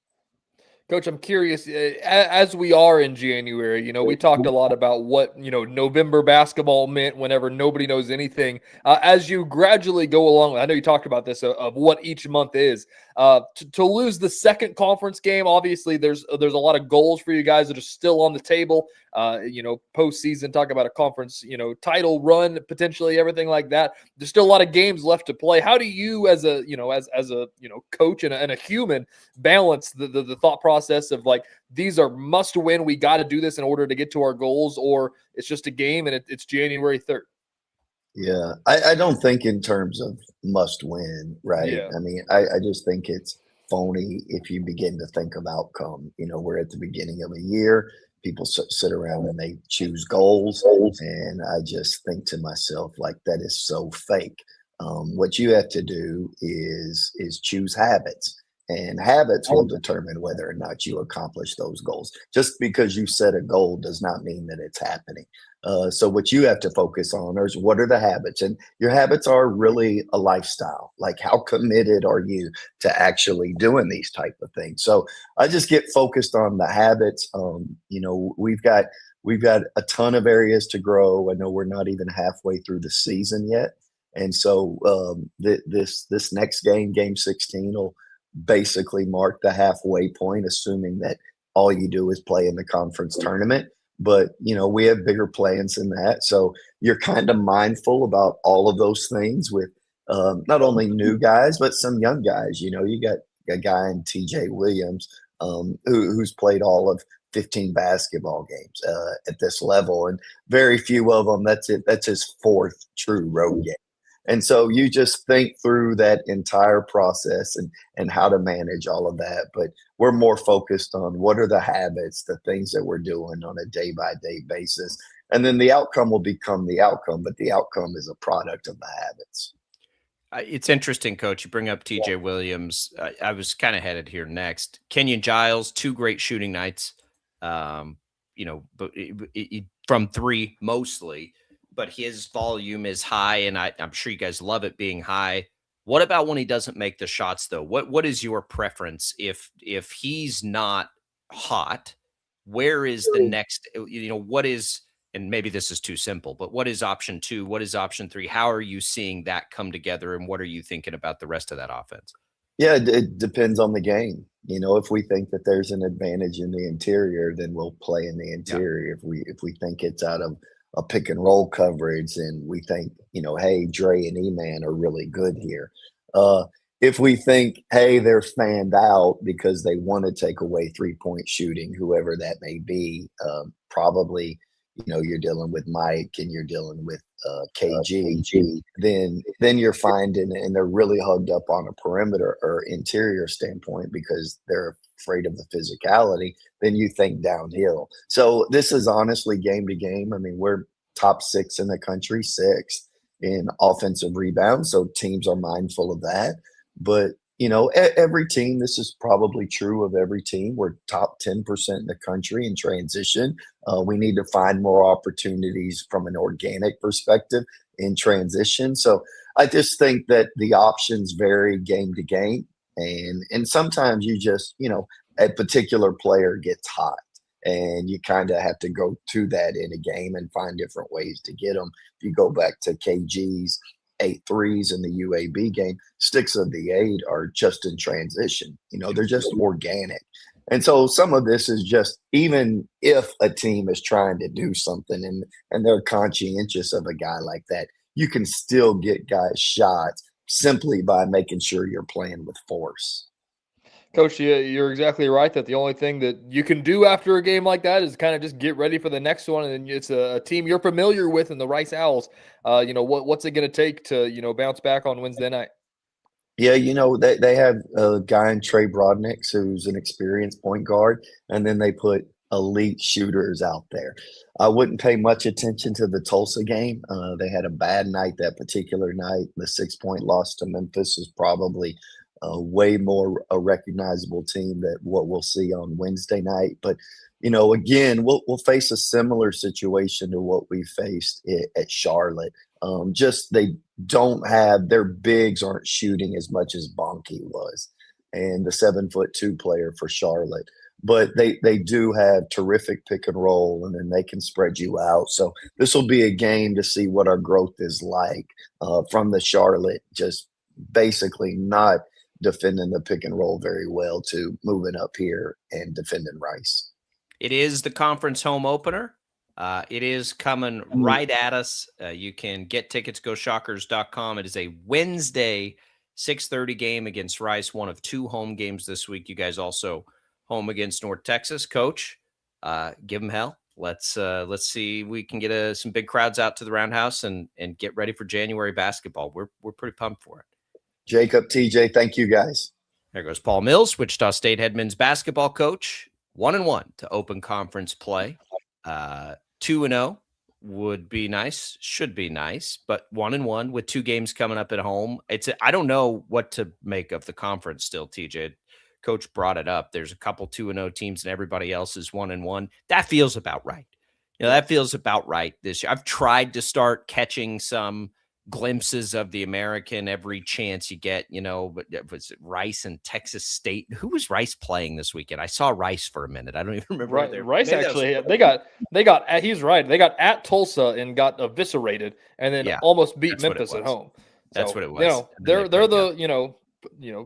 Coach, I'm curious, as we are in January, we talked a lot about what, November basketball meant whenever nobody knows anything. As you gradually go along, I know you talked about this, of what each month is. To lose the second conference game, obviously there's a lot of goals for you guys that are still on the table. Postseason, talk about a conference, title run, potentially everything like that. There's still a lot of games left to play. How do you, as a, as a coach and a human, balance the thought process of like, these are must win, we got to do this in order to get to our goals, or it's just a game and it's January 3rd? Yeah, I don't think in terms of must win, right? Yeah. I mean, I just think it's phony if you begin to think of outcome. We're at the beginning of a year, people sit around and they choose goals, and I just think to myself, like, that is so fake. What you have to do is choose habits, and habits will determine whether or not you accomplish those goals. Just because you set a goal does not mean that it's happening. So what you have to focus on is what are the habits, and your habits are really a lifestyle. Like, how committed are you to actually doing these type of things? So I just get focused on the habits. We've got a ton of areas to grow. I know we're not even halfway through the season yet, and so this next game, Game 16, will basically mark the halfway point, assuming that all you do is play in the conference tournament. But we have bigger plans than that, so you're kind of mindful about all of those things with not only new guys but some young guys. You got a guy in TJ Williams, who's played all of 15 basketball games at this level, and very few of them, that's his fourth true road game. And so you just think through that entire process and how to manage all of that. But we're more focused on what are the habits, the things that we're doing on a day by day basis. And then the outcome will become the outcome, but the outcome is a product of the habits. It's interesting, Coach. You bring up TJ Williams. I was kind of headed here next. Kenyon Giles, 2 great shooting nights. But from 3 mostly, but his volume is high, and I'm sure you guys love it being high. What about when he doesn't make the shots, though? What is your preference if he's not hot? Where is the next? What is? And maybe this is too simple, but what is option 2? What is option 3? How are you seeing that come together, and what are you thinking about the rest of that offense? Yeah, it depends on the game. If we think that there's an advantage in the interior, then we'll play in the Yeah. interior. If we think it's out of a pick and roll coverage, and we think, hey, Dre and E-Man are really good here. If we think, hey, they're fanned out because they want to take away 3-point shooting, whoever that may be, probably, you're dealing with Mike and you're dealing with KG, then you're finding, and they're really hugged up on a perimeter or interior standpoint because they're afraid of the physicality, then you think downhill. So this is honestly game to game. I mean, we're top 6 in the country, 6th in offensive rebounds, so teams are mindful of that. But every team, this is probably true of every team. We're top 10% in the country in transition. We need to find more opportunities from an organic perspective in transition. So I just think that the options vary game to game. And sometimes you just, a particular player gets hot, and you kind of have to go to that in a game and find different ways to get them. If you go back to KG's 8 threes in the UAB game, 6 of the 8 are just in transition. They're just organic. And so some of this is just, even if a team is trying to do something and they're conscientious of a guy like that, you can still get guys shots simply by making sure you're playing with force. Coach, you're exactly right that the only thing that you can do after a game like that is kind of just get ready for the next one. And it's a team you're familiar with in the Rice Owls. What's it going to take to, bounce back on Wednesday night? Yeah, they have a guy in Trey Brodnick who's an experienced point guard, and then they put elite shooters out there. I wouldn't pay much attention to the Tulsa game. They had a bad night that particular night. The 6-point loss to Memphis is probably way more a recognizable team than what we'll see on Wednesday night. But again, we'll face a similar situation to what we faced at Charlotte. Just they don't have, their bigs aren't shooting as much as Bonke was, and the 7'2" player for Charlotte. but they do have terrific pick and roll, and then they can spread you out. So this will be a game to see what our growth is like from the Charlotte, just basically not defending the pick and roll very well to moving up here and defending Rice. It is the conference home opener. It is coming right at us. You can get tickets, GoShockers.com. It is a Wednesday 6:30 game against Rice, one of 2 home games this week. You guys also home against North Texas. Coach, give them hell. Let's see we can get some big crowds out to the Roundhouse and get ready for January basketball. We're pretty pumped for it. Jacob, TJ, thank you guys. There goes Paul Mills, Wichita State head men's basketball coach. 1-1 to open conference play. 2-0 would be nice, should be nice, but 1-1 with 2 games coming up at home. I don't know what to make of the conference still, TJ. Coach brought it up. There's a couple 2-0 teams and everybody else is 1-1. That feels about right. That feels about right this year. I've tried to start catching some glimpses of the American every chance you get, but was it Rice and Texas State? Who was Rice playing this weekend? I saw Rice for a minute. I don't even remember. Right. Rice actually, they got, he's right. They got at Tulsa and got eviscerated and then almost beat Memphis at home. That's what it was. They're the,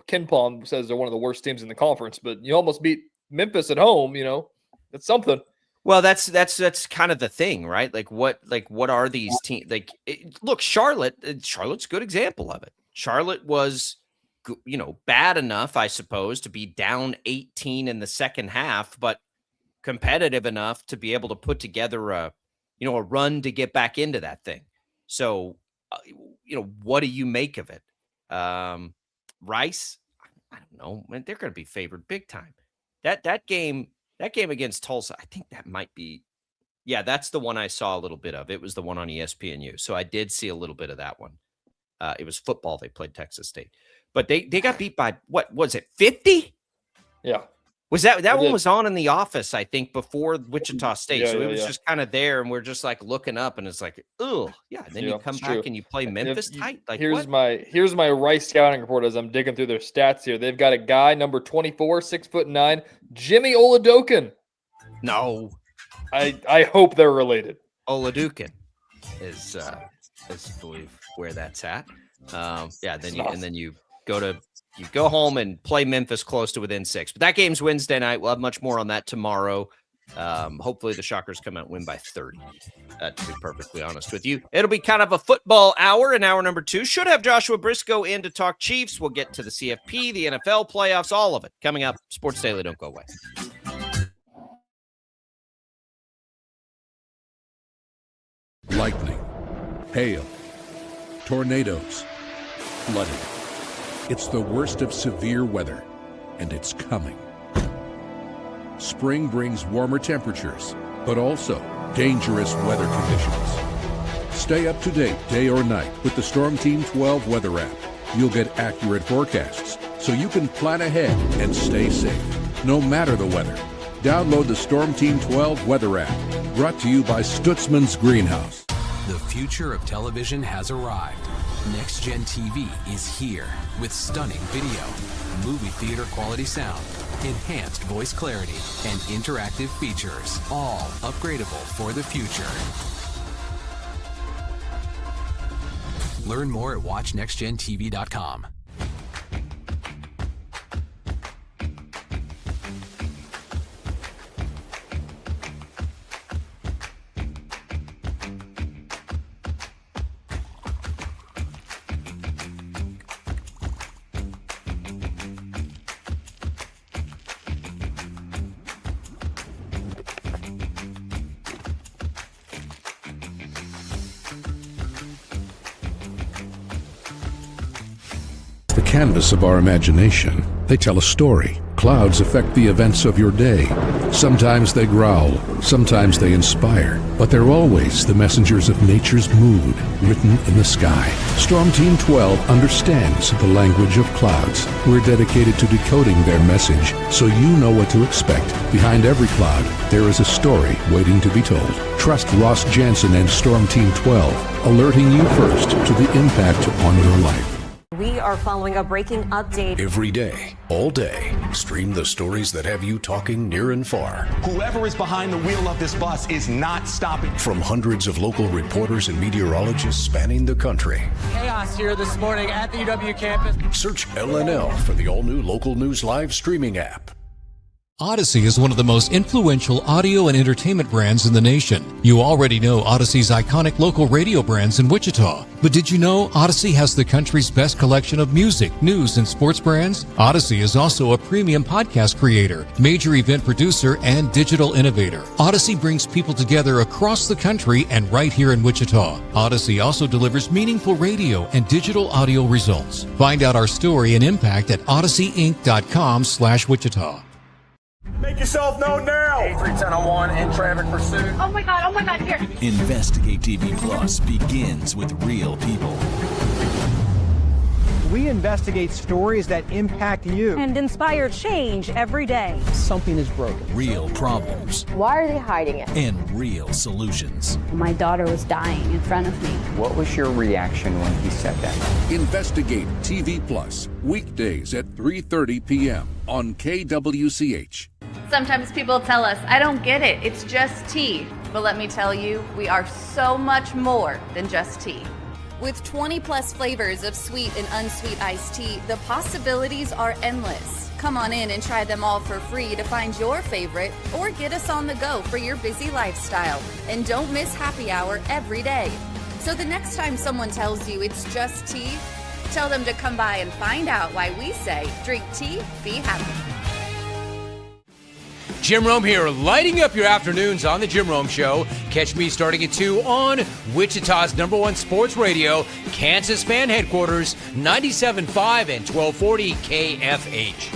Ken Palm says they're one of the worst teams in the conference, but you almost beat Memphis at home, it's something. Well, that's kind of the thing, right? What are these teams? Look, Charlotte's a good example of it. Charlotte was, bad enough, I suppose, to be down 18 in the second half, but competitive enough to be able to put together a run to get back into that thing. So, what do you make of it? Rice, I don't know. They're going to be favored big time. That game against Tulsa, I think that might be, that's the one I saw a little bit of. It was the one on ESPNU. So I did see a little bit of that one. It was football. They played Texas State, but they got beat by, what was it, 50? Yeah. Was that one was on in the office, I think, before Wichita State. Yeah, so it was just kind of there, and we're just like looking up, and it's like, oh, yeah. And then you come back and you play Memphis tight. Here's my Rice scouting report as I'm digging through their stats here. They've got a guy, number 24, 6'9", Jimmy Oladokin. No. I hope they're related. Oladokin is I believe where that's at. Then you go home and play Memphis close to within 6. But that game's Wednesday night. We'll have much more on that tomorrow. Hopefully the Shockers come out and win by 30, to be perfectly honest with you. It'll be kind of a football hour in hour number 2. Should have Joshua Briscoe in to talk Chiefs. We'll get to the CFP, the NFL playoffs, all of it coming up. Sports Daily, don't go away. Lightning, hail, tornadoes, flooding. It's the worst of severe weather, and it's coming. Spring brings warmer temperatures, but also dangerous weather conditions. Stay up to date day or night with the Storm Team 12 weather app. You'll get accurate forecasts, so you can plan ahead and stay safe, no matter the weather. Download the Storm Team 12 weather app, brought to you by Stutzman's Greenhouse. The future of television has arrived. Next Gen TV is here with stunning video, movie theater quality sound, enhanced voice clarity, and interactive features, all upgradable for the future. Learn more at watchnextgentv.com. Canvas of our imagination. They tell a story. Clouds affect the events of your day. Sometimes they growl, sometimes they inspire, but they're always the messengers of nature's mood, written in the sky. Storm Team 12 understands the language of clouds. We're dedicated to decoding their message, so you know what to expect. Behind every cloud, there is a story waiting to be told. Trust Ross Jansen and Storm Team 12, alerting you first to the impact on your life. We are following a breaking update. Every day, all day, stream the stories that have you talking near and far. Whoever is behind the wheel of this bus is not stopping. From hundreds of local reporters and meteorologists spanning the country. Chaos here this morning at the UW campus. Search LNL for the all-new local news live streaming app. Odyssey is one of the most influential audio and entertainment brands in the nation. You already know Odyssey's iconic local radio brands in Wichita. But did you know Odyssey has the country's best collection of music, news, and sports brands? Odyssey is also a premium podcast creator, major event producer, and digital innovator. Odyssey brings people together across the country and right here in Wichita. Odyssey also delivers meaningful radio and digital audio results. Find out our story and impact at odysseyinc.com/Wichita. Make yourself known now. 31001 in traffic pursuit. Oh my God, here. Investigate TV Plus begins with real people. We investigate stories that impact you. And inspire change every day. Something is broken. Real problems. Why are they hiding it? And real solutions. My daughter was dying in front of me. What was your reaction when he said that? Investigate TV Plus, weekdays at 3:30 p.m. on KWCH. Sometimes people tell us, I don't get it, it's just tea. But let me tell you, we are so much more than just tea. With 20 plus flavors of sweet and unsweet iced tea, the possibilities are endless. Come on in and try them all for free to find your favorite or get us on the go for your busy lifestyle. And don't miss happy hour every day. So the next time someone tells you it's just tea, tell them to come by and find out why we say, drink tea, be happy. Jim Rome here, lighting up your afternoons on The Jim Rome Show. Catch me starting at 2 on Wichita's #1 sports radio, Kansas Fan Headquarters, 97.5 and 1240 KFH.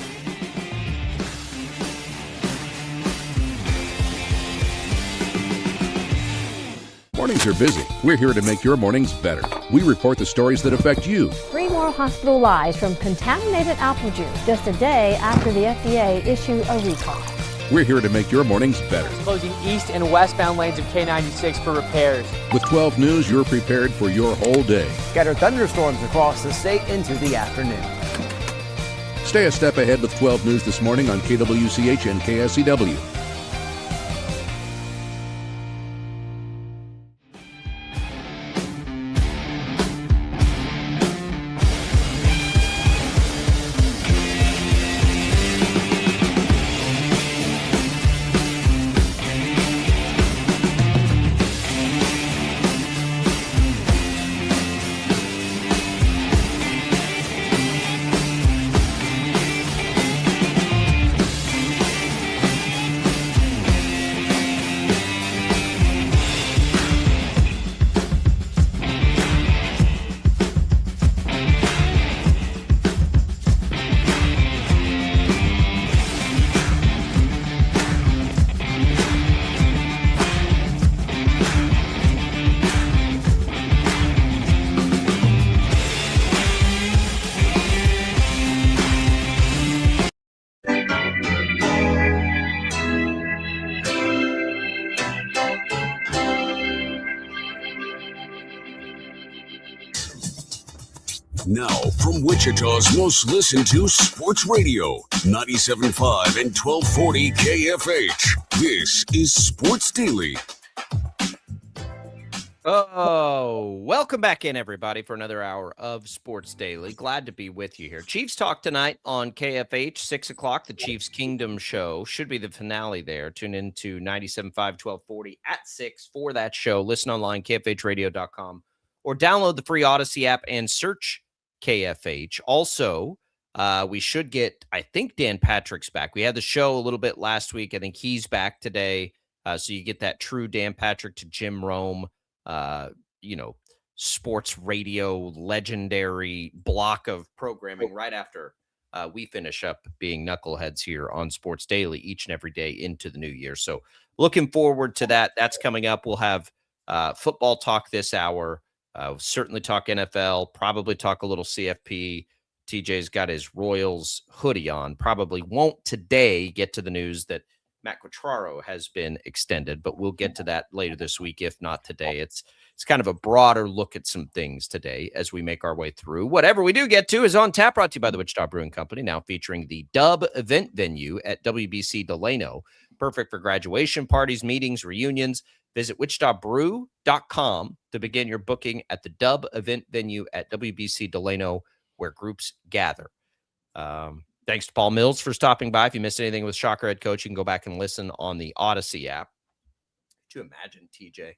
Mornings are busy. We're here to make your mornings better. We report the stories that affect you. 3 more hospitalized from contaminated apple juice just a day after the FDA issued a recall. We're here to make your mornings better. Closing east and westbound lanes of K96 for repairs. With 12 News, you're prepared for your whole day. Scattered thunderstorms across the state into the afternoon. Stay a step ahead with 12 News this morning on KWCH and KSCW. Now, from Wichita's most listened to sports radio, 97.5 and 1240 KFH, this is Sports Daily. Oh, welcome back in, everybody, for another hour of Sports Daily. Glad to be with you here. Chiefs talk tonight on KFH, 6 o'clock, the Chiefs Kingdom show. Should be the finale there. Tune in to 97.5, 1240 at 6 for that show. Listen online, kfhradio.com, or download the free Odyssey app and search KFH. Also, we should get, I think Dan Patrick's back. We had the show a little bit last week. I think he's back today. So you get that true Dan Patrick to Jim Rome, sports radio legendary block of programming right after we finish up being knuckleheads here on Sports Daily each and every day into the new year. So looking forward to that. That's coming up. We'll have football talk this hour. Certainly talk NFL, probably talk a little CFP. TJ's got his Royals hoodie on. Probably won't today get to the news that Matt Quattraro has been extended, but we'll get to that later this week, if not today. It's kind of a broader look at some things today as we make our way through. Whatever we do get to is on tap, brought to you by the Wichita Brewing Company, now featuring the Dub event venue at WBC Delano. Perfect for graduation parties, meetings, reunions. Visit wichitabrew.com to begin your booking at the Dub event venue at WBC Delano, where groups gather. Thanks to Paul Mills for stopping by. If you missed anything with Shocker head coach, you can go back and listen on the Odyssey app. Could you imagine, TJ?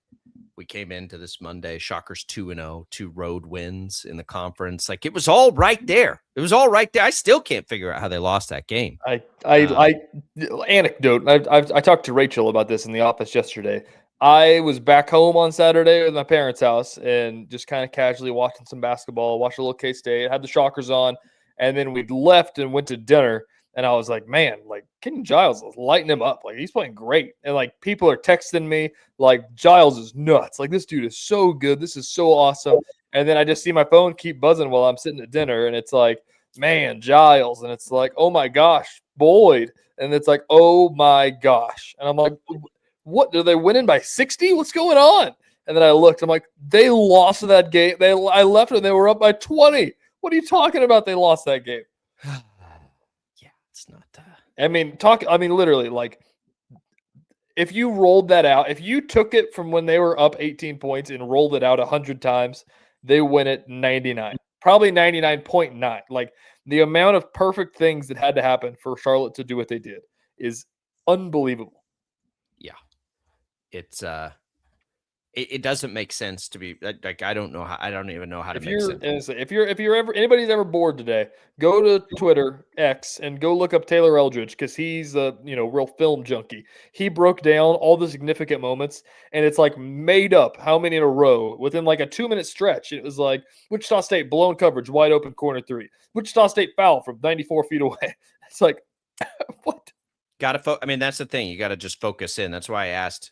We came into this Monday, Shockers 2-0, 2 road wins in the conference. Like, it was all right there. It was all right there. I still can't figure out how they lost that game. Anecdote. I talked to Rachel about this in the office yesterday. I was back home on Saturday with my parents' house and just kind of casually watching some basketball, watched a little K-State, had the Shockers on, and then we left and went to dinner. And I was like, man, like Kenyon Giles is lighting him up. Like, he's playing great. And like, people are texting me like, Giles is nuts. Like, this dude is so good. This is so awesome. And then I just see my phone keep buzzing while I'm sitting at dinner. And it's like, man, Giles. And it's like, oh my gosh, Boyd. And it's like, oh my gosh. And I'm like, what? Are they winning by 60? What's going on? And then I looked. I'm like, they lost that game. I left and they were up by 20. What are you talking about? They lost that game. It's not literally, like, if you rolled that out, if you took it from when they were up 18 points and rolled it out 100 times, they win it 99, probably 99.9. Like, the amount of perfect things that had to happen for Charlotte to do what they did is unbelievable. Yeah. It's it doesn't make sense to be like, I don't even know how to make sense. If anybody's ever bored today, go to Twitter X and go look up Taylor Eldridge, because he's a real film junkie. He broke down all the significant moments, and it's like made up how many in a row within like a 2-minute stretch. It was like Wichita State blown coverage, wide open corner 3. Wichita State foul from 94 feet away. It's like, what? That's the thing. You got to just focus in. That's why I asked,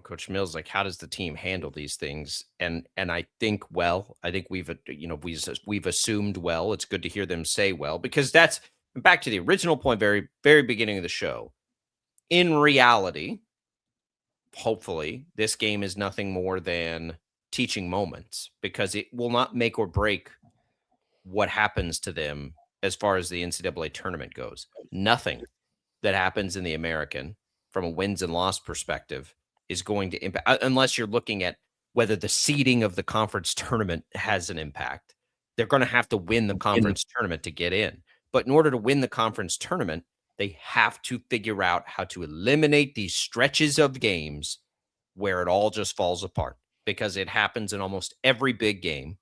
Coach Mills, like, how does the team handle these things? And I think we've assumed well. It's good to hear them say well, because that's back to the original point, very, very beginning of the show. In reality, hopefully, this game is nothing more than teaching moments, because it will not make or break what happens to them as far as the NCAA tournament goes. Nothing that happens in the American from a wins and loss perspective is going to impact, unless you're looking at whether the seeding of the conference tournament has an impact. They're going to have to win the conference tournament to get in. But in order to win the conference tournament, they have to figure out how to eliminate these stretches of games where it all just falls apart, because it happens in almost every big game.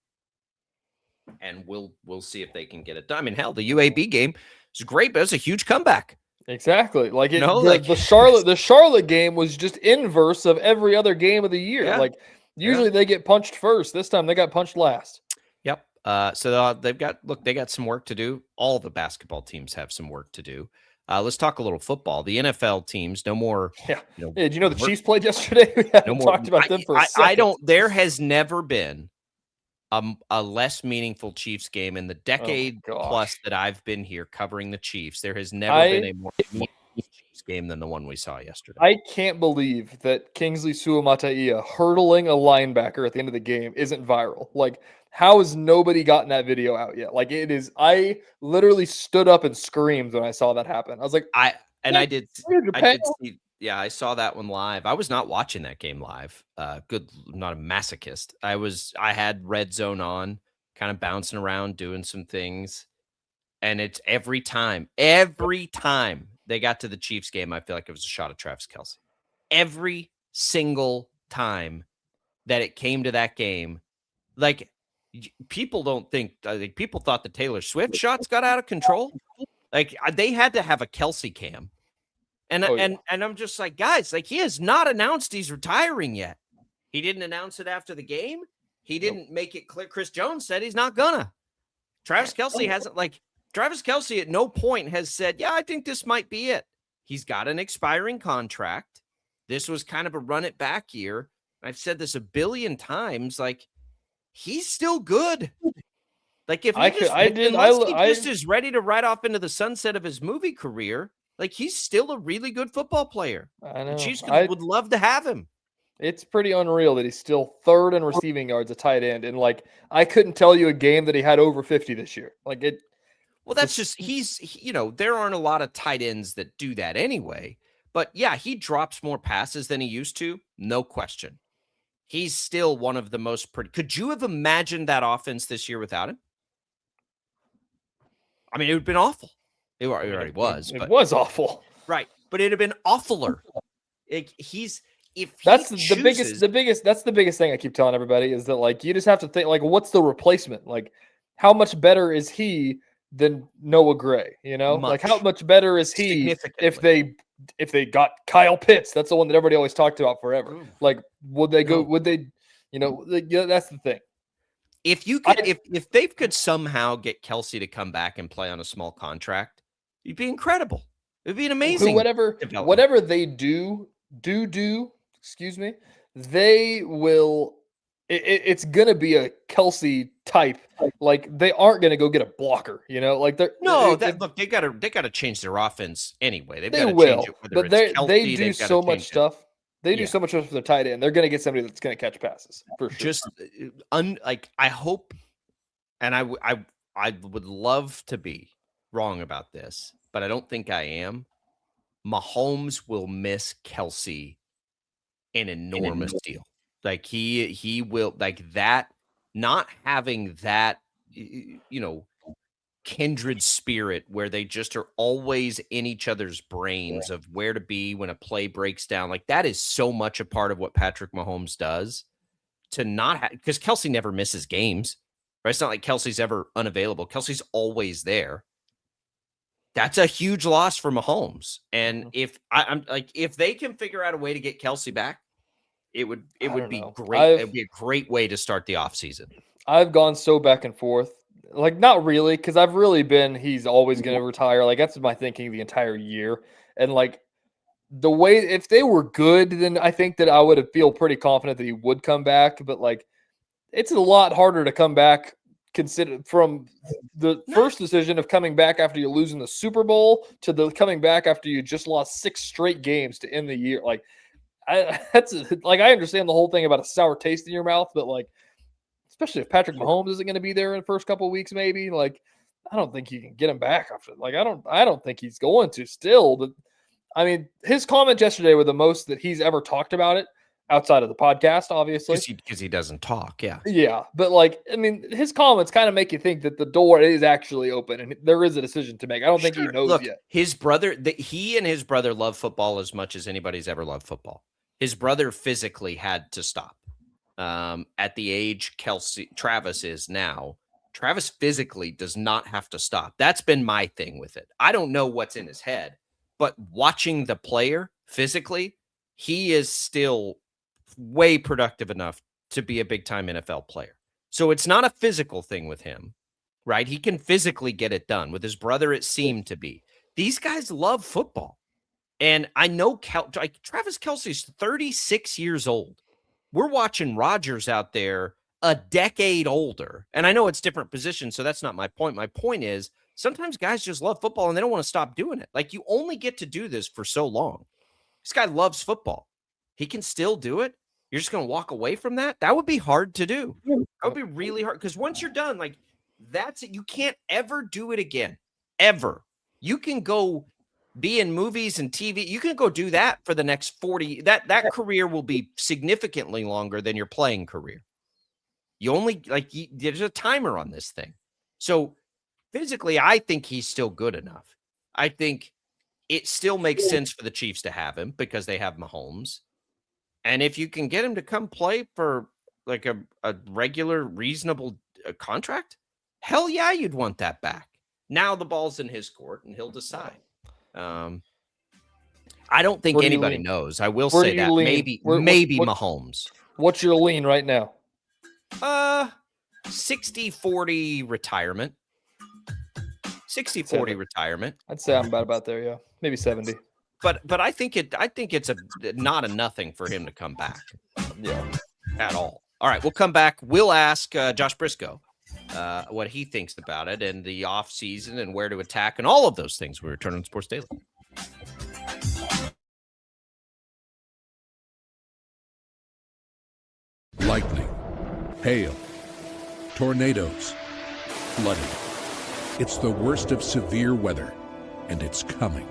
And we'll see if they can get it done. I mean, hell, the UAB game is great, but it's a huge comeback. Exactly. Like, the Charlotte game was just inverse of every other game of the year. Yeah. Like, usually they get punched first. This time they got punched last. Yep. So they got some work to do. All the basketball teams have some work to do. Let's talk a little football. The NFL teams, no more. Yeah. Did you know the Chiefs played yesterday? We haven't talked about them for a second. There has never been a less meaningful Chiefs game in the decade plus that I've been here covering the Chiefs. There has never been a more meaningful Chiefs game than the one we saw yesterday. I can't believe that Kingsley Suamataia hurdling a linebacker at the end of the game isn't viral. Like, how has nobody gotten that video out yet? Like, it is. I literally stood up and screamed when I saw that happen. I was like, I did see. Yeah, I saw that one live. I was not watching that game live. I'm not a masochist. I had Red Zone on, kind of bouncing around, doing some things. And it's every time they got to the Chiefs game, I feel like it was a shot at Travis Kelce. Every single time that it came to that game, like, people don't think, people thought the Taylor Swift shots got out of control. Like, they had to have a Kelce cam. And I'm just like, guys, like, he has not announced he's retiring yet. He didn't announce it after the game. He didn't make it clear. Chris Jones said he's not gonna. Travis Kelce hasn't. Like, Travis Kelce at no point has said, yeah, I think this might be it. He's got an expiring contract. This was kind of a run it back year. I've said this a billion times. Like, he's still good. Like, if he just is ready to ride off into the sunset of his movie career, Like, he's still a really good football player. I The know. Chiefs would love to have him. It's pretty unreal that he's still third in receiving yards, a tight end, and like I couldn't tell you a game that he had over 50 this year. Like it. Well, that's just there aren't a lot of tight ends that do that anyway. But yeah, he drops more passes than he used to, no question. He's still one of the most pretty. Could you have imagined that offense this year without him? I mean, it would have been awful. It already was. It was awful. Right. But it'd have been awfuler. That's the biggest thing I keep telling everybody is that like you just have to think like what's the replacement? Like how much better is he than Noah Gray? You know, like how much better is he if they got Kyle Pitts? That's the one that everybody always talked about forever. Like would they go? Would they? You know, that's the thing. If you could, if they could somehow get Kelsey to come back and play on a small contract, it'd be incredible. It'd be an amazing. Whatever they do, excuse me, they will. It's gonna be a Kelsey type. Like they aren't gonna go get a blocker. You know, like they're look. They gotta change their offense anyway. They will, change it, but they do so much stuff. They do so much stuff for their tight end. They're gonna get somebody that's gonna catch passes for sure. Just like I hope, and I would love to be wrong about this, but I don't think I am. Mahomes will miss Kelsey an enormous deal. Like he will like that, not having that, kindred spirit where they just are always in each other's brains of where to be when a play breaks down. Like that is so much a part of what Patrick Mahomes does to not have, because Kelsey never misses games, right? It's not like Kelsey's ever unavailable. Kelsey's always there. That's a huge loss for Mahomes. And if if they can figure out a way to get Kelsey back, it would be great. It would be a great way to start the offseason. I've gone so back and forth. Like, not really, because I've really been, he's always going to retire. Like, that's my thinking the entire year. And, like, the way, if they were good, then I think that I would feel pretty confident that he would come back. But, like, it's a lot harder to come back from the first decision of coming back after you're losing the Super Bowl to the coming back after you just lost 6 straight games to end the year. Like, I understand the whole thing about a sour taste in your mouth, but, like, especially if Patrick Mahomes isn't going to be there in the first couple of weeks, maybe. Like, I don't think you can get him back after. Like, I don't think he's going to still. But I mean, his comments yesterday were the most that he's ever talked about it outside of the podcast, obviously, because he doesn't talk. Yeah. But like, I mean, his comments kind of make you think that the door is actually open and there is a decision to make. I don't think he knows yet. His brother, he and his brother love football as much as anybody's ever loved football. His brother physically had to stop. At the age Travis is now, Travis physically does not have to stop. That's been my thing with it. I don't know what's in his head, but watching the player physically, he is still way productive enough to be a big time NFL player. So it's not a physical thing with him, right? He can physically get it done. With his brother, it seemed to be. These guys love football. And I know Travis Kelce's 36 years old. We're watching Rodgers out there a decade older. And I know it's different positions, so that's not my point. My point is sometimes guys just love football and they don't want to stop doing it. Like, you only get to do this for so long. This guy loves football. He can still do it. You're just going to walk away from that? That would be hard to do. That would be really hard, because once you're done, like, that's it. You can't ever do it again. Ever. You can go be in movies and TV. You can go do that for the next 40. That career will be significantly longer than your playing career. You only, there's a timer on this thing. So physically, I think he's still good enough. I think it still makes sense for the Chiefs to have him because they have Mahomes. And if you can get him to come play for like a regular, reasonable contract, hell yeah, you'd want that back. Now the ball's in his court and he'll decide. I don't think anybody knows. I will say that maybe Mahomes. What's your lean right now? 60-40 retirement. 60-40 retirement. I'd say I'm about there, yeah. Maybe 70. But I think it's not a nothing for him to come back. Yeah. At all. All right, we'll come back. We'll ask Josh Briscoe what he thinks about it and the offseason and where to attack and all of those things. We return on Sports Daily. hail, tornadoes, flooding. It's the worst of severe weather, and it's coming.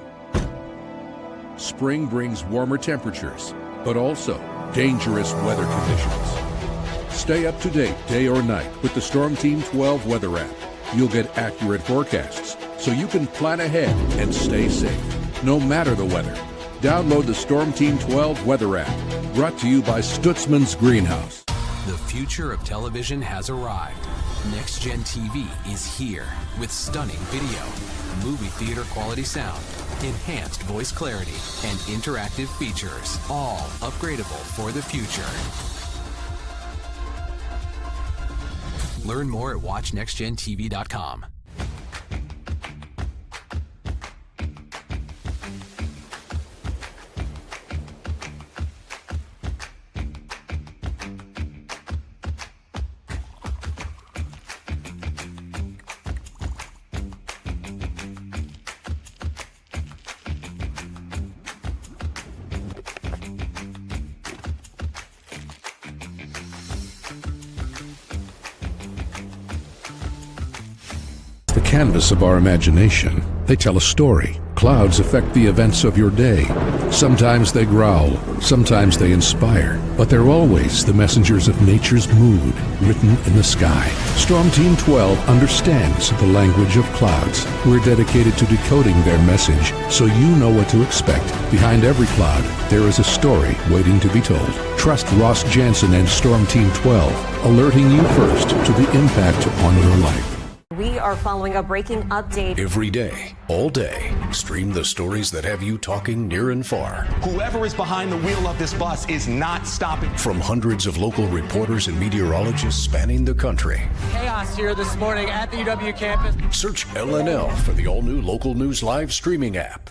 Spring brings warmer temperatures, but also dangerous weather conditions. Stay up to date day or night with the Storm Team 12 weather app. You'll get accurate forecasts, so you can plan ahead and stay safe, no matter the weather. Download the Storm Team 12 weather app, brought to you by Stutzman's Greenhouse. The future of television has arrived. Next Gen TV is here with stunning video, movie theater quality sound, enhanced voice clarity, and interactive features, all upgradable for the future. Learn more at watchnextgentv.com. Canvas of our imagination. They tell a story. Clouds affect the events of your day. Sometimes they growl, sometimes they inspire, but they're always the messengers of nature's mood, written in the sky. Storm Team 12 understands the language of clouds. We're dedicated to decoding their message, so you know what to expect. Behind every cloud, there is a story waiting to be told. Trust Ross Jansen and Storm Team 12, alerting you first to the impact on your life. We are following a breaking update. Every day, all day, stream the stories that have you talking near and far. Whoever is behind the wheel of this bus is not stopping. From hundreds of local reporters and meteorologists spanning the country. Chaos here this morning at the UW campus. Search LNL for the all-new Local News Live streaming app.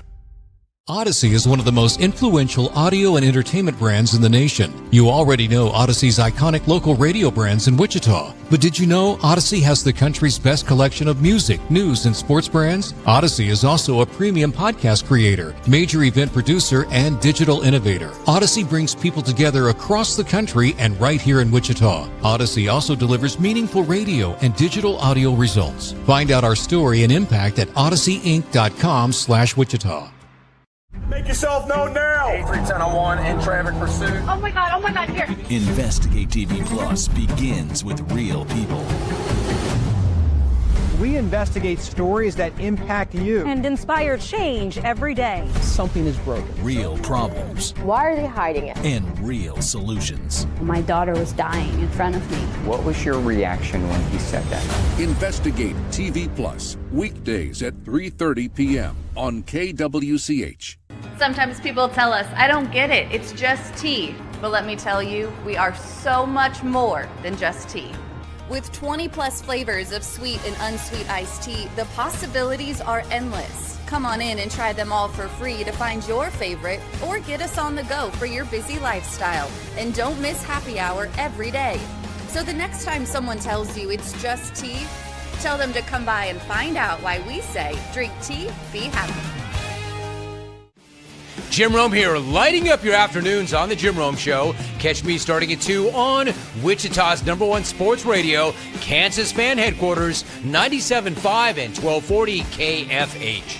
Odyssey is one of the most influential audio and entertainment brands in the nation. You already know Odyssey's iconic local radio brands in Wichita. But did you know Odyssey has the country's best collection of music, news, and sports brands? Odyssey is also a premium podcast creator, major event producer, and digital innovator. Odyssey brings people together across the country and right here in Wichita. Odyssey also delivers meaningful radio and digital audio results. Find out our story and impact at odysseyinc.com/Wichita. Make yourself known now. 8310 in traffic pursuit. Oh my God, here. Investigate TV Plus begins with real people. We investigate stories that impact you. And inspire change every day. Something is broken. Real problems. Why are they hiding it? And real solutions. My daughter was dying in front of me. What was your reaction when he said that? Investigate TV Plus, weekdays at 3:30 p.m. on KWCH. Sometimes people tell us, I don't get it, it's just tea. But let me tell you, we are so much more than just tea. With 20 plus flavors of sweet and unsweet iced tea, the possibilities are endless. Come on in and try them all for free to find your favorite or get us on the go for your busy lifestyle. And don't miss happy hour every day. So the next time someone tells you it's just tea, tell them to come by and find out why we say drink tea, be happy. Jim Rome here, lighting up your afternoons on The Jim Rome Show. Catch me starting at 2 on Wichita's #1 sports radio, Kansas Fan Headquarters, 97.5 and 1240 KFH.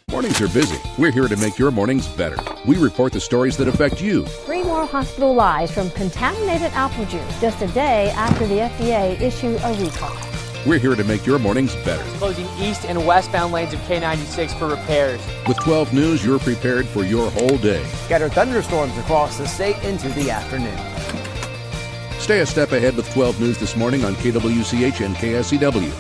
Mornings are busy. We're here to make your mornings better. We report the stories that affect you. 3 more hospital lies from contaminated apple juice just a day after the FDA issued a recall. We're here to make your mornings better. Closing east and westbound lanes of K96 for repairs. With 12 News, you're prepared for your whole day. Scattered thunderstorms across the state into the afternoon. Stay a step ahead with 12 News this morning on KWCH and KSCW.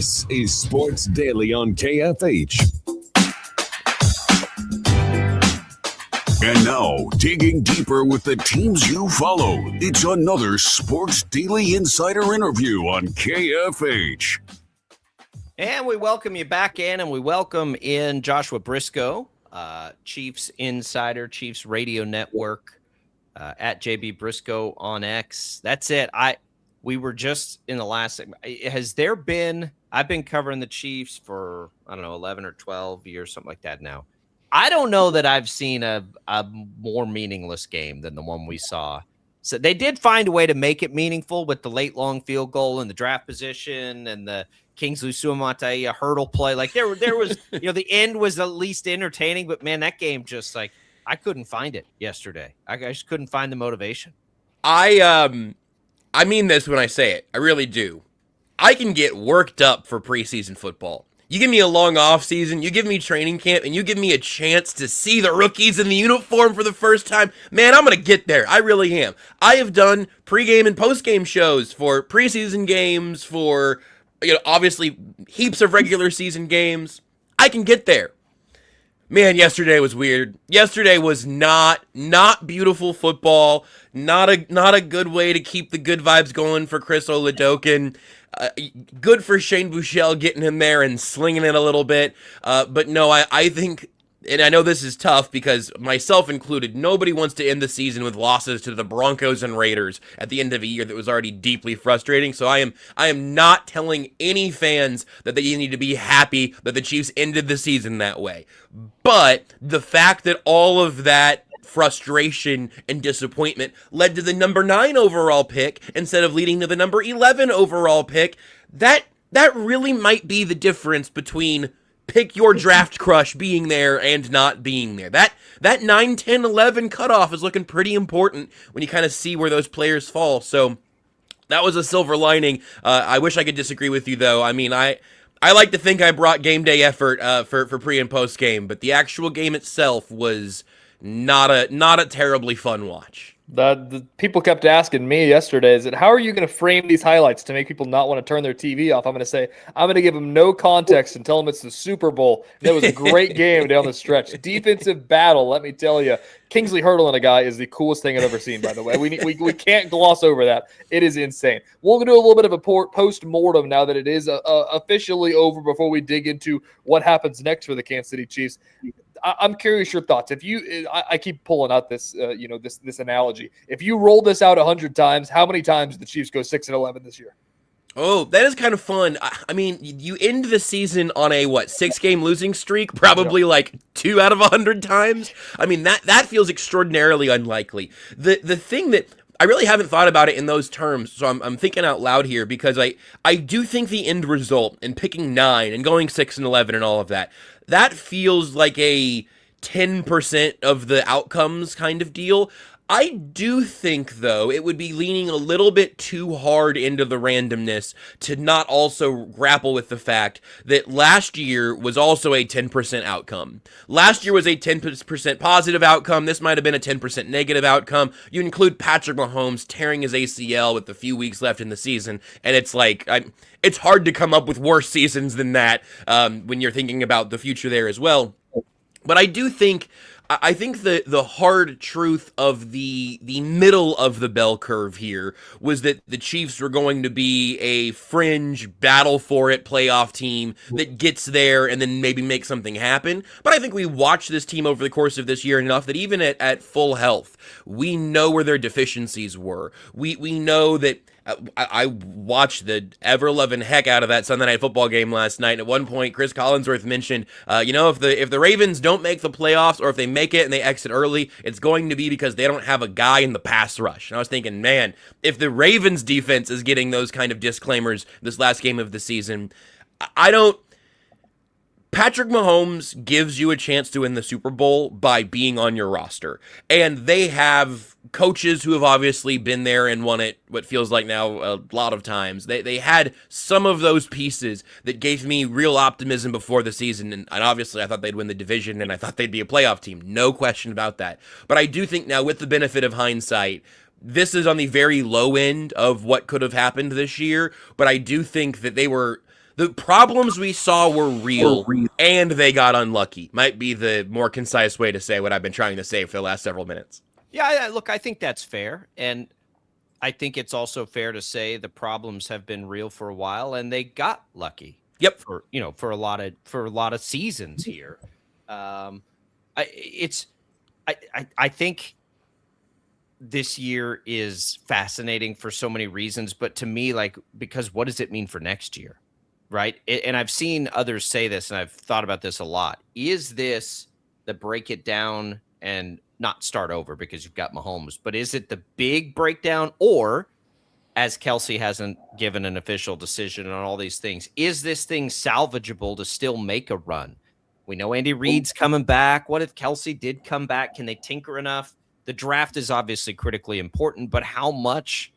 This is Sports Daily on KFH. And now, digging deeper with the teams you follow, it's another Sports Daily Insider interview on KFH. And we welcome you back in, and we welcome in Joshua Briscoe, Chiefs Insider, Chiefs Radio Network, at JB Briscoe on X. That's it. We were just in the last segment. I've been covering the Chiefs for, 11 or 12 years, something like that now. I don't know that I've seen a more meaningless game than the one we saw. So they did find a way to make it meaningful with the late long field goal and the draft position and the Kingsley Suamataia hurdle play. Like there was, the end was at least entertaining, but man, that game just like, I couldn't find it yesterday. I just couldn't find the motivation. I mean this when I say it. I really do. I can get worked up for preseason football. You give me a long off season, you give me training camp, and you give me a chance to see the rookies in the uniform for the first time. Man, I'm going to get there. I really am. I have done pregame and postgame shows for preseason games, for obviously heaps of regular season games. I can get there. Man, yesterday was weird. Yesterday was not beautiful football. Not a good way to keep the good vibes going for Chris Oladokun. Good for Shane Buechele getting him there and slinging it a little bit. But no, I think, and I know this is tough because myself included, nobody wants to end the season with losses to the Broncos and Raiders at the end of a year that was already deeply frustrating. So I am not telling any fans that they need to be happy that the Chiefs ended the season that way. But the fact that all of that frustration and disappointment led to the number 9 overall pick instead of leading to the number 11 overall pick, that really might be the difference between pick your draft crush being there and not being there. That 9, 10, 11 cutoff is looking pretty important when you kind of see where those players fall. So that was a silver lining. I wish I could disagree with you, though. I mean, I like to think I brought game day effort for pre and post game, but the actual game itself was not a terribly fun watch. The people kept asking me yesterday, how are you going to frame these highlights to make people not want to turn their TV off? I'm going to say, I'm going to give them no context and tell them it's the Super Bowl. It was a great game down the stretch. Defensive battle, let me tell you. Kingsley hurdling a guy is the coolest thing I've ever seen, by the way. We can't gloss over that. It is insane. We'll do a little bit of a post-mortem now that it is officially over before we dig into what happens next for the Kansas City Chiefs. I'm curious your thoughts. If I keep pulling out this, this analogy. If you roll this out 100 times, how many times did the Chiefs go 6-11 this year? Oh, that is kind of fun. I mean, you end the season on a 6-game losing streak, probably like 2 out of 100 times. I mean, that feels extraordinarily unlikely. The thing that I really haven't thought about it in those terms, so I'm thinking out loud here because I do think the end result in picking 9 and going 6-11 and all of that feels like a 10% of the outcomes kind of deal. I do think, though, it would be leaning a little bit too hard into the randomness to not also grapple with the fact that last year was also a 10% outcome. Last year was a 10% positive outcome. This might have been a 10% negative outcome. You include Patrick Mahomes tearing his ACL with a few weeks left in the season, and it's like, it's hard to come up with worse seasons than that when you're thinking about the future there as well. But I do think... I think the hard truth of the middle of the bell curve here was that the Chiefs were going to be a fringe battle for it playoff team that gets there and then maybe make something happen. But I think we watched this team over the course of this year enough that even at full health, we know where their deficiencies were. We know that I watched the ever-loving heck out of that Sunday Night Football game last night. And at one point, Chris Collinsworth mentioned, if the Ravens don't make the playoffs or if they make it and they exit early, it's going to be because they don't have a guy in the pass rush. And I was thinking, man, if the Ravens defense is getting those kind of disclaimers this last game of the season, Patrick Mahomes gives you a chance to win the Super Bowl by being on your roster. And they have coaches who have obviously been there and won it, what feels like now a lot of times. They had some of those pieces that gave me real optimism before the season. And obviously I thought they'd win the division and I thought they'd be a playoff team. No question about that. But I do think now with the benefit of hindsight, this is on the very low end of what could have happened this year. But I do think that they were The problems we saw were real, and they got unlucky. Might be the more concise way to say what I've been trying to say for the last several minutes. Yeah, look, I think that's fair. And I think it's also fair to say the problems have been real for a while and they got lucky. Yep. For a lot of seasons here. I think this year is fascinating for so many reasons, but to me, like, because what does it mean for next year? Right. And I've seen others say this and I've thought about this a lot. Is this the break it down and not start over because you've got Mahomes, but is it the big breakdown, or as Kelsey hasn't given an official decision on all these things, is this thing salvageable to still make a run? We know Andy Reid's coming back. What if Kelsey did come back? Can they tinker enough? The draft is obviously critically important, but how much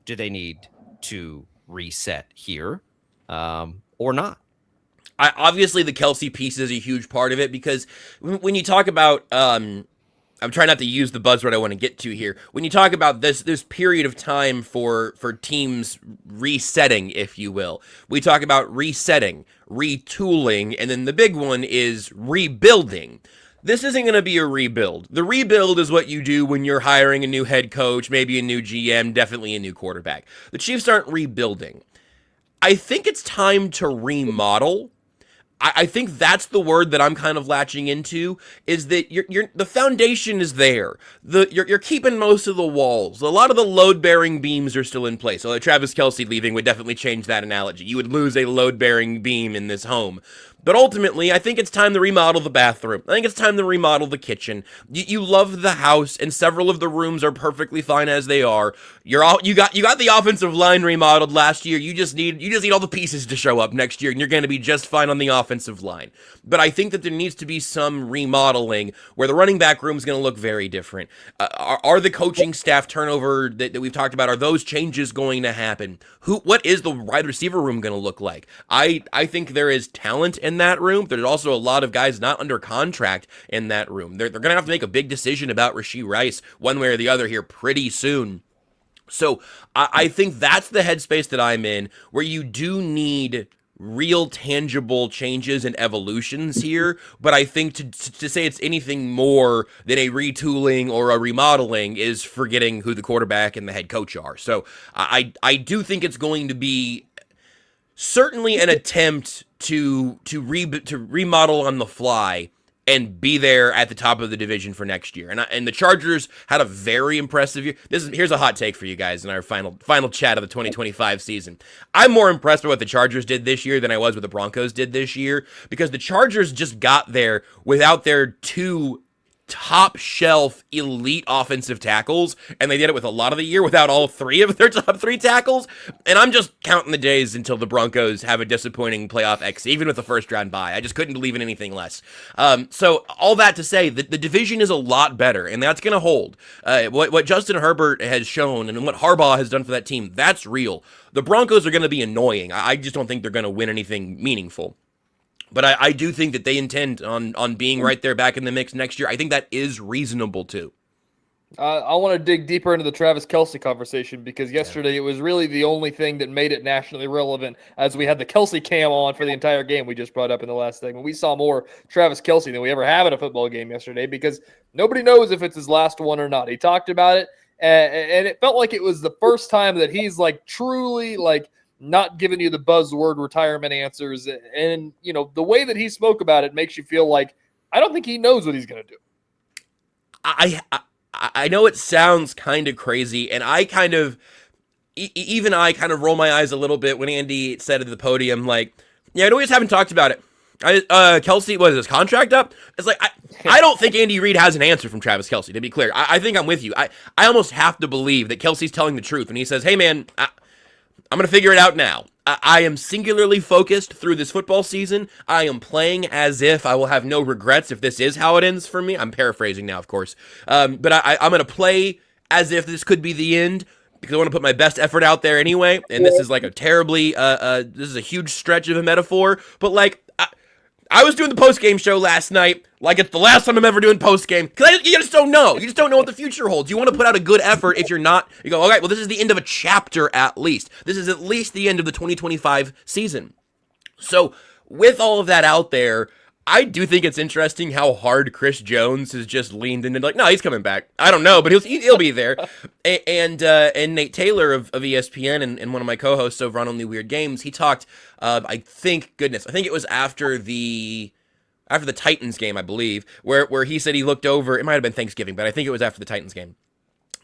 do they need to reset here or not? Obviously, the Kelsey piece is a huge part of it, because when you talk about I'm trying not to use the buzzword I want to get to here. When you talk about this period of time for teams resetting, if you will, we talk about resetting, retooling, and then the big one is rebuilding. This isn't going to be a rebuild. The rebuild is what you do when you're hiring a new head coach, maybe a new GM, definitely a new quarterback. The Chiefs aren't rebuilding. I think it's time to remodel. I think that's the word that I'm kind of latching into, is that the foundation is there. You're keeping most of the walls. A lot of the load-bearing beams are still in place. So Travis Kelsey leaving would definitely change that analogy. You would lose a load-bearing beam in this home. But ultimately, I think it's time to remodel the bathroom. I think it's time to remodel the kitchen. You love the house, and several of the rooms are perfectly fine as they are. You got the offensive line remodeled last year. You just need all the pieces to show up next year, and you're going to be just fine on the offensive line. But I think that there needs to be some remodeling where the running back room is going to look very different. Are the coaching staff turnover that we've talked about, are those changes going to happen? What is the wide receiver room going to look like? I think there is talent in that room. There's also a lot of guys not under contract in that room. They're going to have to make a big decision about Rashee Rice one way or the other here pretty soon. So I think that's the headspace that I'm in, where you do need real tangible changes and evolutions here. But I think to say it's anything more than a retooling or a remodeling is forgetting who the quarterback and the head coach are. So I do think it's going to be certainly an attempt to remodel on the fly and be there at the top of the division for next year. And the Chargers had a very impressive year. Here's a hot take for you guys in our final chat of the 2025 season. I'm more impressed with what the Chargers did this year than I was what the Broncos did this year, because the Chargers just got there without their two top shelf elite offensive tackles, and they did it with a lot of the year without all three of their top three tackles. And I'm just counting the days until the Broncos have a disappointing playoff exit, even with the first round bye. I just couldn't believe in anything less. So all that to say that the division is a lot better, and that's going to hold. What Justin Herbert has shown and what Harbaugh has done for that team, that's real. The Broncos are going to be annoying. I just don't think they're going to win anything meaningful. But I do think that they intend on being right there back in the mix next year. I think that is reasonable, too. I want to dig deeper into the Travis Kelsey conversation, because yesterday it was really the only thing that made it nationally relevant, as we had the Kelsey cam on for the entire game we just brought up in the last segment. We saw more Travis Kelsey than we ever have in a football game yesterday, because nobody knows if it's his last one or not. He talked about it, and it felt like it was the first time that he's truly not giving you the buzzword retirement answers. And, the way that he spoke about it makes you feel like I don't think he knows what he's going to do. I know it sounds kind of crazy, and I kind of roll my eyes a little bit when Andy said at the podium, I know we just haven't talked about it. Kelsey, what is his contract up? It's I don't think Andy Reid has an answer from Travis Kelsey, to be clear. I think I'm with you. I almost have to believe that Kelsey's telling the truth when he says, hey, man, I'm going to figure it out now. I am singularly focused through this football season. I am playing as if I will have no regrets if this is how it ends for me. I'm paraphrasing now, of course. But I'm going to play as if this could be the end, because I want to put my best effort out there anyway. And this is this is a huge stretch of a metaphor. But I was doing the post-game show last night like it's the last time I'm ever doing post-game, because you just don't know. You just don't know what the future holds. You want to put out a good effort. If you're not, you go, all right, well, this is the end of a chapter at least. This is at least the end of the 2025 season. So with all of that out there, I do think it's interesting how hard Chris Jones has just leaned into like, no, he's coming back. I don't know, but he'll be there. And Nate Taylor of ESPN and one of my co-hosts over on Only Weird Games, he talked. I think it was after the Titans game, I believe, where he said he looked over. It might have been Thanksgiving, but I think it was after the Titans game.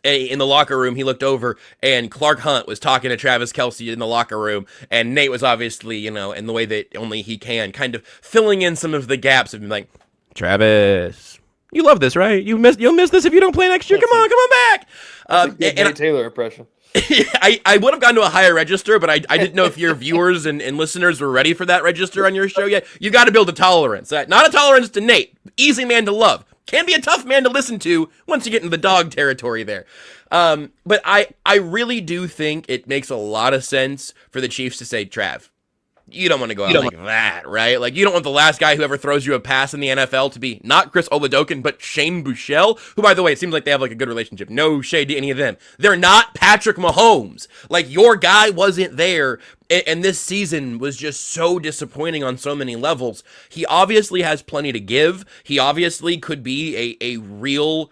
In the locker room, he looked over, and Clark Hunt was talking to Travis Kelce in the locker room, and Nate was obviously, in the way that only he can, kind of filling in some of the gaps and being like, Travis, you love this, right? You'll miss this if you don't play next year. Come on back. That's a good Nate Taylor impression. I would have gone to a higher register, but I didn't know if your viewers and listeners were ready for that register on your show yet. You got to build a tolerance. Not a tolerance to Nate. Easy man to love. Can be a tough man to listen to once you get into the dog territory there. But I really do think it makes a lot of sense for the Chiefs to say, Trav, you don't want to go out like that, right? Like, you don't want the last guy who ever throws you a pass in the NFL to be not Chris Oladokin, but Shane Buechele, who, by the way, it seems like they have like a good relationship. No shade to any of them. They're not Patrick Mahomes. Like, your guy wasn't there, and this season was just so disappointing on so many levels. He obviously has plenty to give. He obviously could be a real...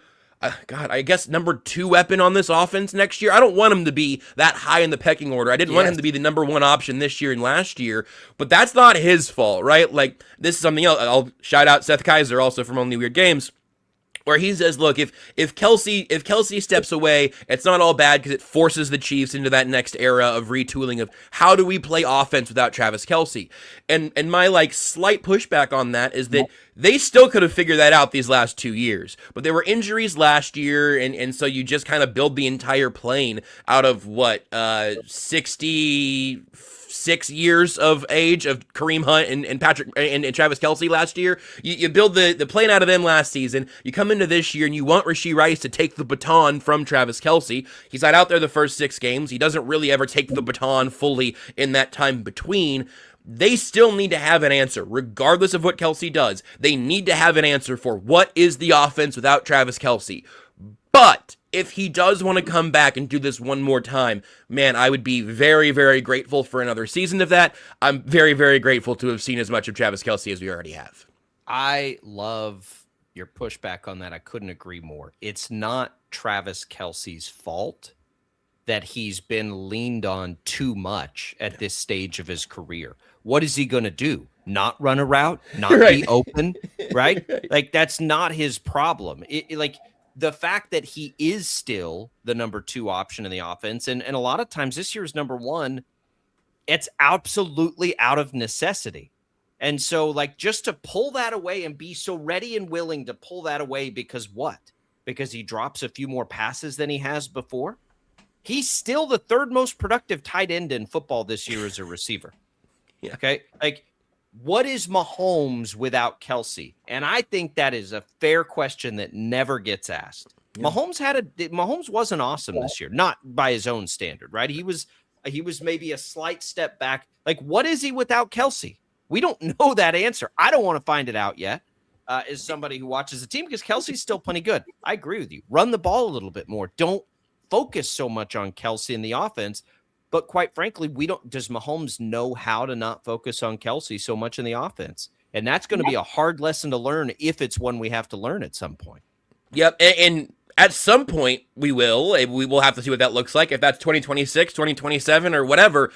I guess number 2 weapon on this offense next year. I don't want him to be that high in the pecking order. I didn't want him to be the number 1 option this year and last year, but that's not his fault, right? Like, this is something else. I'll shout out Seth Kaiser, also from Only Weird Games, where he says, look, if Kelce steps away, it's not all bad because it forces the Chiefs into that next era of retooling of how do we play offense without Travis Kelce. And my like slight pushback on that is that they still could have figured that out these last 2 years. But there were injuries last year, and so you just kind of build the entire plane out of 66 years of age of Kareem Hunt and Patrick and Travis Kelce last year. You build the plane out of them last season. You come into this year and you want Rashee Rice to take the baton from Travis Kelce. He's not out there the first 6 games. He doesn't really ever take the baton fully in that time between. They still need to have an answer, regardless of what Kelce does. They need to have an answer for what is the offense without Travis Kelce. But if he does want to come back and do this one more time, man, I would be very, very grateful for another season of that. I'm very, very grateful to have seen as much of Travis Kelce as we already have. I love your pushback on that. I couldn't agree more. It's not Travis Kelce's fault that he's been leaned on too much at this stage of his career. What is he going to do? Not run a route? Not be open? Right? Like, that's not his problem. The fact that he is still the number 2 option in the offense, and a lot of times this year's number 1, it's absolutely out of necessity. And so, like, just to pull that away and be so ready and willing to pull that away because what? Because he drops a few more passes than he has before? He's still the 3rd most productive tight end in football this year as a receiver. Yeah. Okay? Like, what is Mahomes without Kelce? And I think that is a fair question that never gets asked. Yeah. Mahomes wasn't awesome this year, not by his own standard, right? He was maybe a slight step back. Like, what is he without Kelce? We don't know that answer. I don't want to find it out yet as somebody who watches the team because Kelce's still plenty good. I agree with you. Run the ball a little bit more. Don't focus so much on Kelce in the offense. But quite frankly, does Mahomes know how to not focus on Kelce so much in the offense? And that's going to be a hard lesson to learn if it's one we have to learn at some point. Yep. And at some point we will have to see what that looks like. If that's 2026, 2027 or whatever.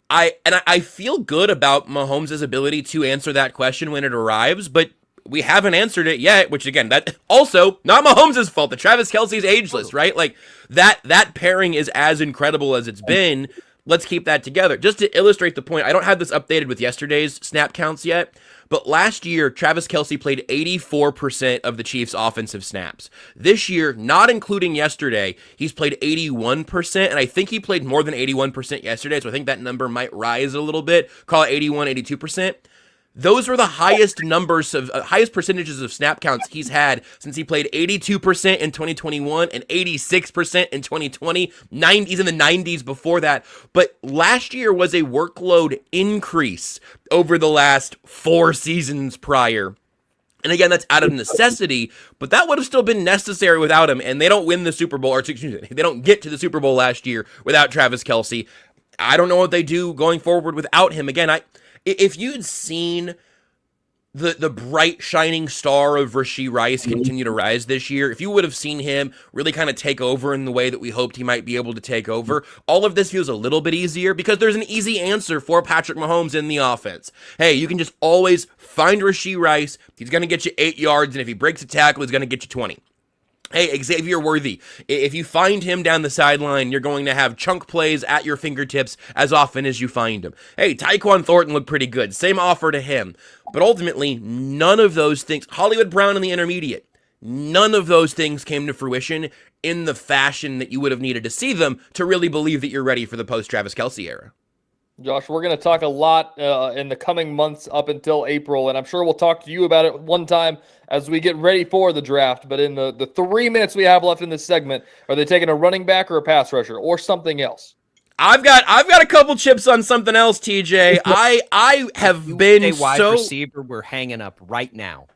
I feel good about Mahomes' ability to answer that question when it arrives, but we haven't answered it yet, which again, that also not Mahomes' fault. The Travis Kelce's ageless, right? Like that pairing is as incredible as it's been. Let's keep that together. Just to illustrate the point, I don't have this updated with yesterday's snap counts yet, but last year, Travis Kelce played 84% of the Chiefs' offensive snaps. This year, not including yesterday, he's played 81%, and I think he played more than 81% yesterday, so I think that number might rise a little bit, call it 81, 82%. Those were the highest highest percentages of snap counts he's had since he played 82% in 2021 and 86% in 2020. He's in the 90s before that. But last year was a workload increase over the last 4 seasons prior. And again, that's out of necessity, but that would have still been necessary without him. And they don't win the Super Bowl, or excuse me, they don't get to the Super Bowl last year without Travis Kelce. I don't know what they do going forward without him. Again, if you'd seen the bright shining star of Rashee Rice continue to rise this year, if you would have seen him really kind of take over in the way that we hoped he might be able to take over, all of this feels a little bit easier because there's an easy answer for Patrick Mahomes in the offense. Hey, you can just always find Rashee Rice. He's going to get you 8 yards, and if he breaks a tackle, he's going to get you 20. Hey, Xavier Worthy, if you find him down the sideline, you're going to have chunk plays at your fingertips as often as you find him. Hey, Tyquan Thornton looked pretty good. Same offer to him. But ultimately, none of those things, Hollywood Brown in the intermediate, none of those things came to fruition in the fashion that you would have needed to see them to really believe that you're ready for the post-Travis Kelce era. Josh, we're going to talk a lot in the coming months up until April, and I'm sure we'll talk to you about it one time as we get ready for the draft. But in the 3 minutes we have left in this segment, are they taking a running back or a pass rusher or something else? I've got a couple chips on something else, TJ. I have been a wide so receiver we're hanging up right now.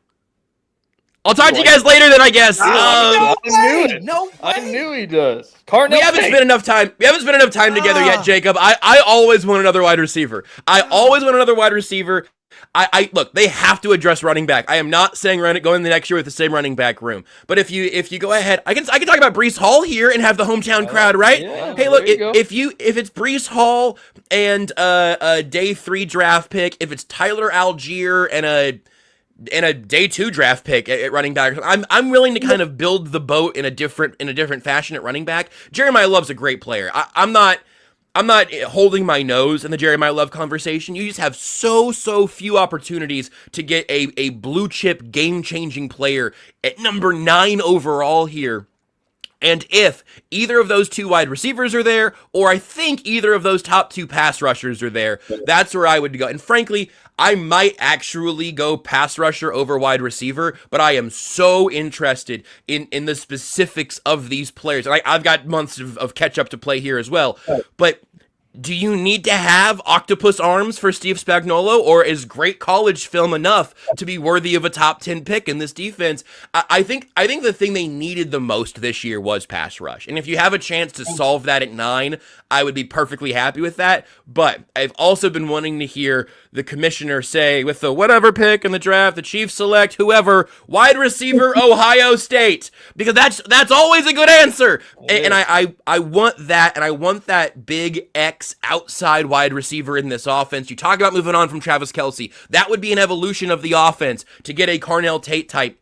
I'll talk to you guys later then, I guess. I knew it. No way. I knew he does. Carnell We haven't spent enough time together yet, Jacob. I always want another wide receiver. I look, they have to address running back. I am not saying go in the next year with the same running back room. But if you go ahead, I can talk about Breece Hall here and have the hometown crowd, right? Yeah, hey, look, there you if it's Breece Hall and a day 3 draft pick, if it's Tyler Algier and a day 2 draft pick at running back, I'm willing to kind of build the boat in a different fashion at running back. Jeremiah Love's a great player. I'm not holding my nose in the Jeremiah Love conversation. You just have so few opportunities to get a blue chip game changing player at number 9 overall here. And if either of those 2 wide receivers are there, or I think either of those top 2 pass rushers are there, that's where I would go. And frankly, I might actually go pass rusher over wide receiver, but I am so interested in the specifics of these players. And I've got months of catch up to play here as well. But do you need to have octopus arms for Steve Spagnuolo, or is great college film enough to be worthy of a top 10 pick in this defense? I think the thing they needed the most this year was pass rush. And if you have a chance to solve that at 9, I would be perfectly happy with that. But I've also been wanting to hear the commissioner say, with the whatever pick in the draft, the Chiefs select whoever, wide receiver, Ohio State. Because that's always a good answer. And I want that, and I want that big X outside wide receiver in this offense. You talk about moving on from Travis Kelce. That would be an evolution of the offense to get a Carnell Tate type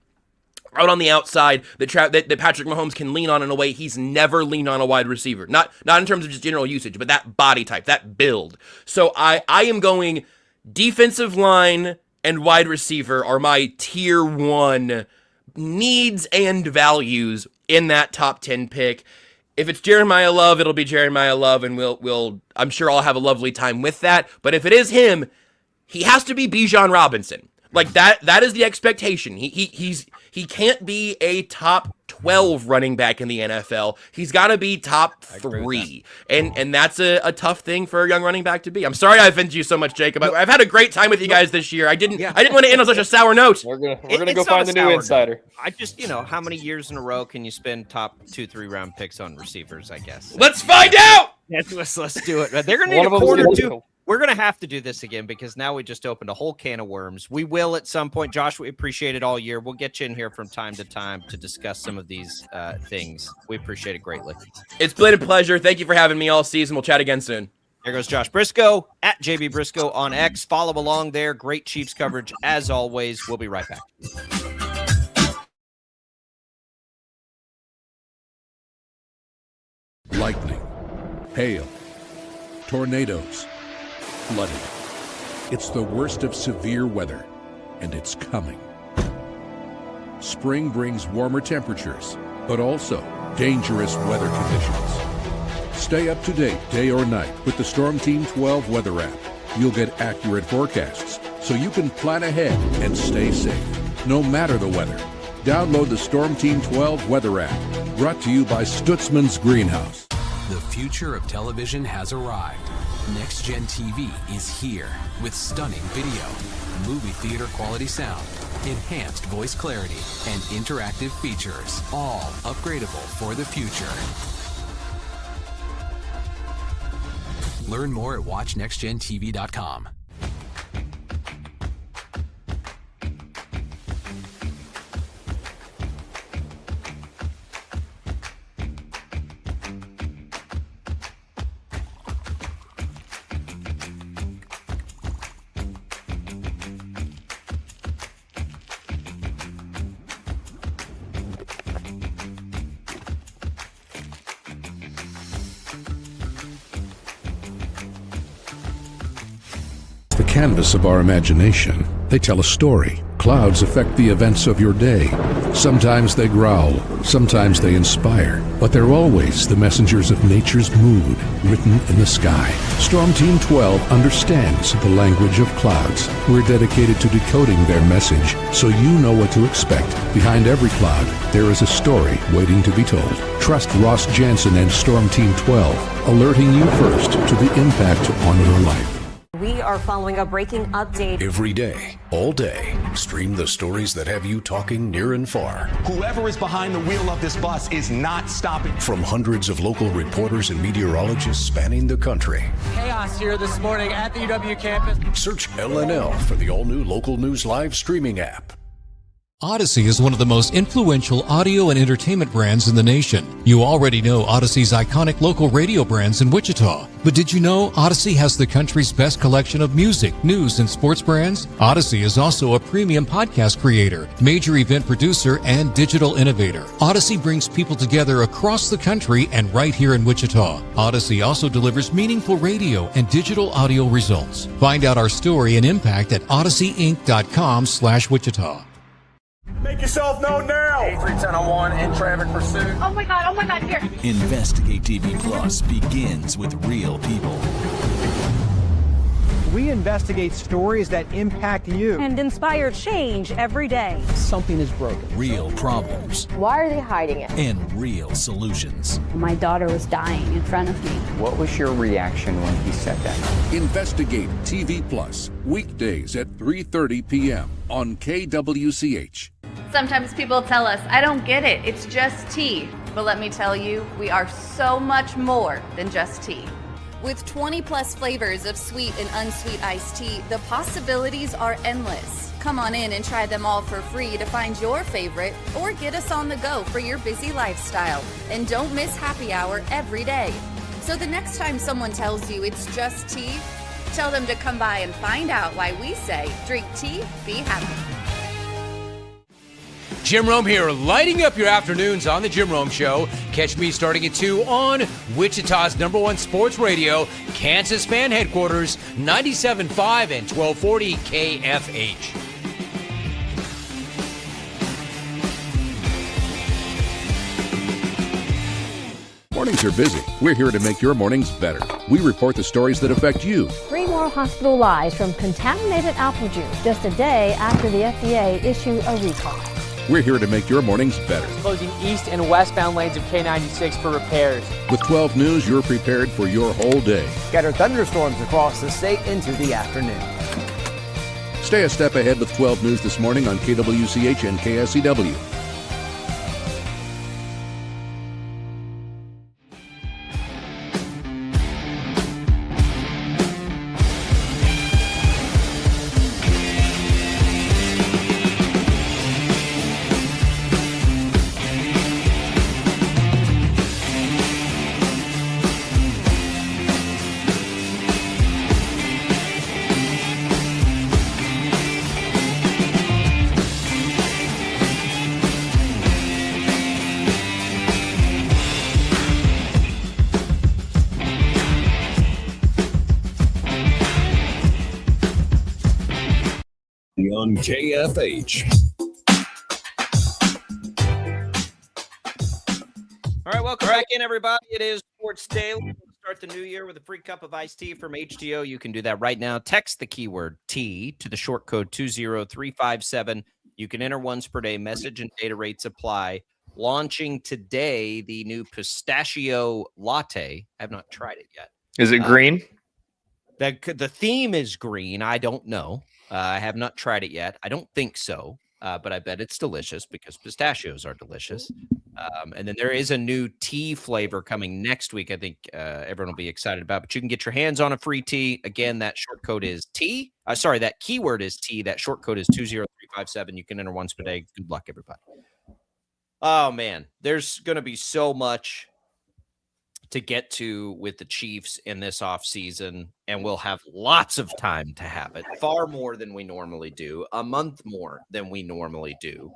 out on the outside that Patrick Mahomes can lean on in a way he's never leaned on a wide receiver. Not in terms of just general usage, but that body type, that build. So I am going defensive line and wide receiver are my tier 1 needs and values in that top 10 pick. If it's Jeremiah Love, it'll be Jeremiah Love, and we'll I'm sure I'll have a lovely time with that. But if it is him, he has to be Bijan Robinson. Like that is the expectation. He can't be a top 12 running back in the NFL. He's got to be top 3. And that's a tough thing for a young running back to be. I'm sorry I offended you so much, Jacob. I've had a great time with you guys this year. I didn't want to end on such a sour note. We're gonna go find the new insider. Note. I just, how many years in a row can you spend top 2-3 round picks on receivers, I guess. Let's find out. Let's do it. They're going to need a quarter 2. We're going to have to do this again because now we just opened a whole can of worms. We will at some point. Josh, we appreciate it all year. We'll get you in here from time to time to discuss some of these things. We appreciate it greatly. It's been a pleasure. Thank you for having me all season. We'll chat again soon. There goes Josh Briscoe at JB Briscoe on X. Follow along there. Great Chiefs coverage as always. We'll be right back. Lightning, hail, tornadoes, flooding. It's the worst of severe weather, and it's coming. Spring brings warmer temperatures, but also dangerous weather conditions. Stay up to date day or night with the Storm Team 12 weather app. You'll get accurate forecasts, so you can plan ahead and stay safe, no matter the weather. Download the Storm Team 12 weather app, brought to you by Stutzman's Greenhouse. The future of television has arrived. Next Gen TV is here with stunning video, movie theater quality sound, enhanced voice clarity, and interactive features, all upgradable for the future. Learn more at watchnextgentv.com. canvas of our imagination. They tell a story. Clouds affect the events of your day. Sometimes they growl, sometimes they inspire, but they're always the messengers of nature's mood written in the sky. Storm Team 12 understands the language of clouds. We're dedicated to decoding their message so you know what to expect. Behind every cloud, there is a story waiting to be told. Trust Ross Jansen and Storm Team 12, alerting you first to the impact on your life. We are following a breaking update. Every day, all day, stream the stories that have you talking near and far. Whoever is behind the wheel of this bus is not stopping. From hundreds of local reporters and meteorologists spanning the country. Chaos here this morning at the UW campus. Search LNL for the all-new Local News Live streaming app. Odyssey is one of the most influential audio and entertainment brands in the nation. You already know Odyssey's iconic local radio brands in Wichita. But did you know Odyssey has the country's best collection of music, news, and sports brands? Odyssey is also a premium podcast creator, major event producer, and digital innovator. Odyssey brings people together across the country and right here in Wichita. Odyssey also delivers meaningful radio and digital audio results. Find out our story and impact at odysseyinc.com/Wichita. Make yourself known now. 83101 in traffic pursuit. Oh my God, here. Investigate TV Plus begins with real people. We investigate stories that impact you. And inspire change every day. Something is broken. Real problems. Why are they hiding it? And real solutions. My daughter was dying in front of me. What was your reaction when he said that? Investigate TV Plus, weekdays at 3:30 p.m. on KWCH. Sometimes people tell us, I don't get it, it's just tea. But let me tell you, we are so much more than just tea. With 20 plus flavors of sweet and unsweet iced tea, the possibilities are endless. Come on in and try them all for free to find your favorite or get us on the go for your busy lifestyle. And don't miss happy hour every day. So the next time someone tells you it's just tea, tell them to come by and find out why we say, drink tea, be happy. Jim Rome here, lighting up your afternoons on The Jim Rome Show. Catch me starting at 2 on Wichita's #1 sports radio, Kansas Fan Headquarters, 97.5 and 1240 KFH. Mornings are busy. We're here to make your mornings better. We report the stories that affect you. 3 more hospitalized from contaminated apple juice just a day after the FDA issued a recall. We're here to make your mornings better. Closing east and westbound lanes of K96 for repairs. With 12 News, you're prepared for your whole day. Scattered thunderstorms across the state into the afternoon. Stay a step ahead with 12 News this morning on KWCH and KSCW. On KFH. All right, welcome back in, everybody. It is Sports Daily. We'll start the new year with a free cup of iced tea from HTO. You can do that right now. Text the keyword tea to the short code 20357. You can enter once per day. Message and data rates apply. Launching today, the new pistachio latte. I have not tried it yet. Is it green? The theme is green. I don't know. I have not tried it yet. I don't think so, but I bet it's delicious because pistachios are delicious. And then there is a new tea flavor coming next week. I think everyone will be excited about. But you can get your hands on a free tea. Again, that short code is tea. That keyword is tea. That short code is 20357. You can enter once per day. Good luck, everybody. Oh, man. There's going to be so much to get to with the Chiefs in this offseason, and we'll have lots of time to have it, far more than we normally do, a month more than we normally do.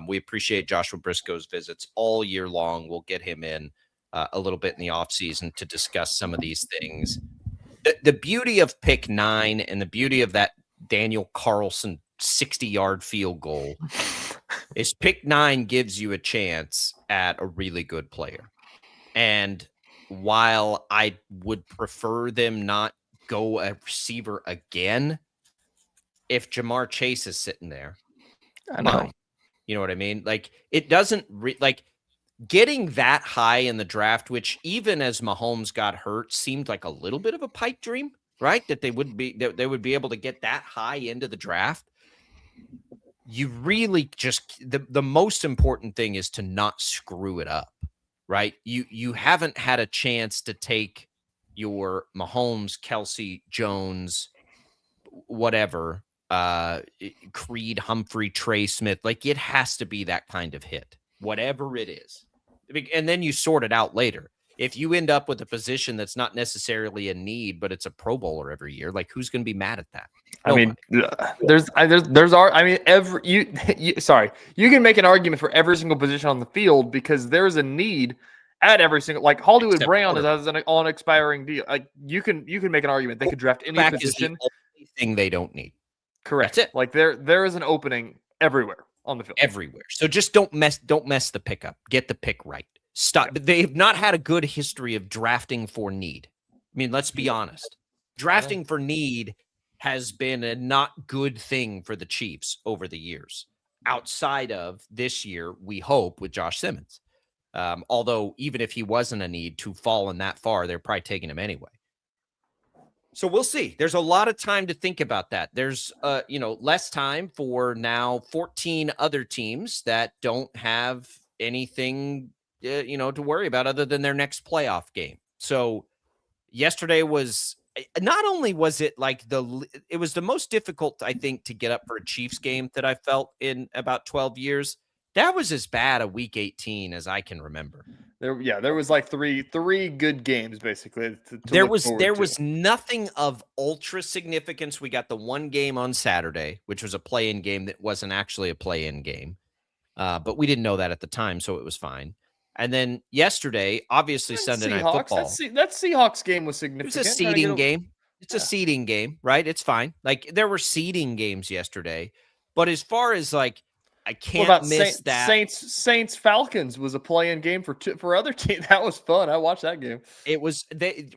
We appreciate Joshua Briscoe's visits all year long. We'll get him in a little bit in the offseason to discuss some of these things. The beauty of pick 9 and the beauty of that Daniel Carlson 60-yard field goal is pick 9 gives you a chance at a really good player. And while I would prefer them not go a receiver again, if Jamar Chase is sitting there, I know. you know what I mean? Like, it doesn't like getting that high in the draft, which even as Mahomes got hurt, seemed like a little bit of a pipe dream, right? That they would be able to get that high into the draft. You really just the most important thing is to not screw it up, right? You haven't had a chance to take your Mahomes, Kelsey, Jones, whatever, Creed, Humphrey, Trey Smith. Like, it has to be that kind of hit, whatever it is. And then you sort it out later. If you end up with a position that's not necessarily a need, but it's a Pro Bowler every year, like, who's going to be mad at that? Nobody. Sorry, you can make an argument for every single position on the field because there's a need at every single, like Hollywood Except Brown is on expiring deal. Like you can make an argument they could draft any Quarterback is position. the only thing they don't need. Correct. That's it. Like there is an opening everywhere on the field. Everywhere. So just don't mess the pick up. Get the pick right. Stop. Yeah. They have not had a good history of drafting for need. I mean, let's be honest. Drafting for need has been a not good thing for the Chiefs over the years. Outside of this year, we hope, with Josh Simmons. Although even if he wasn't a need to fall in that far, they're probably taking him anyway. So we'll see. There's a lot of time to think about that. There's, less time for now 14 other teams that don't have anything, to worry about other than their next playoff game. So yesterday was not only was it like it was the most difficult, I think, to get up for a Chiefs game that I felt in about 12 years. That was as bad a week 18 as I can remember. There was like three good games basically. There was nothing of ultra significance. We got the one game on Saturday, which was a play-in game that wasn't actually a play-in game, but we didn't know that at the time, so it was fine. And then yesterday, obviously Sunday Night Football. That Seahawks game was significant. It was a seeding game. It's a seeding game, right? It's fine. Like, there were seeding games yesterday, but as far as like, I can't miss that. Saints Falcons was a play-in game for other teams. That was fun. I watched that game. It was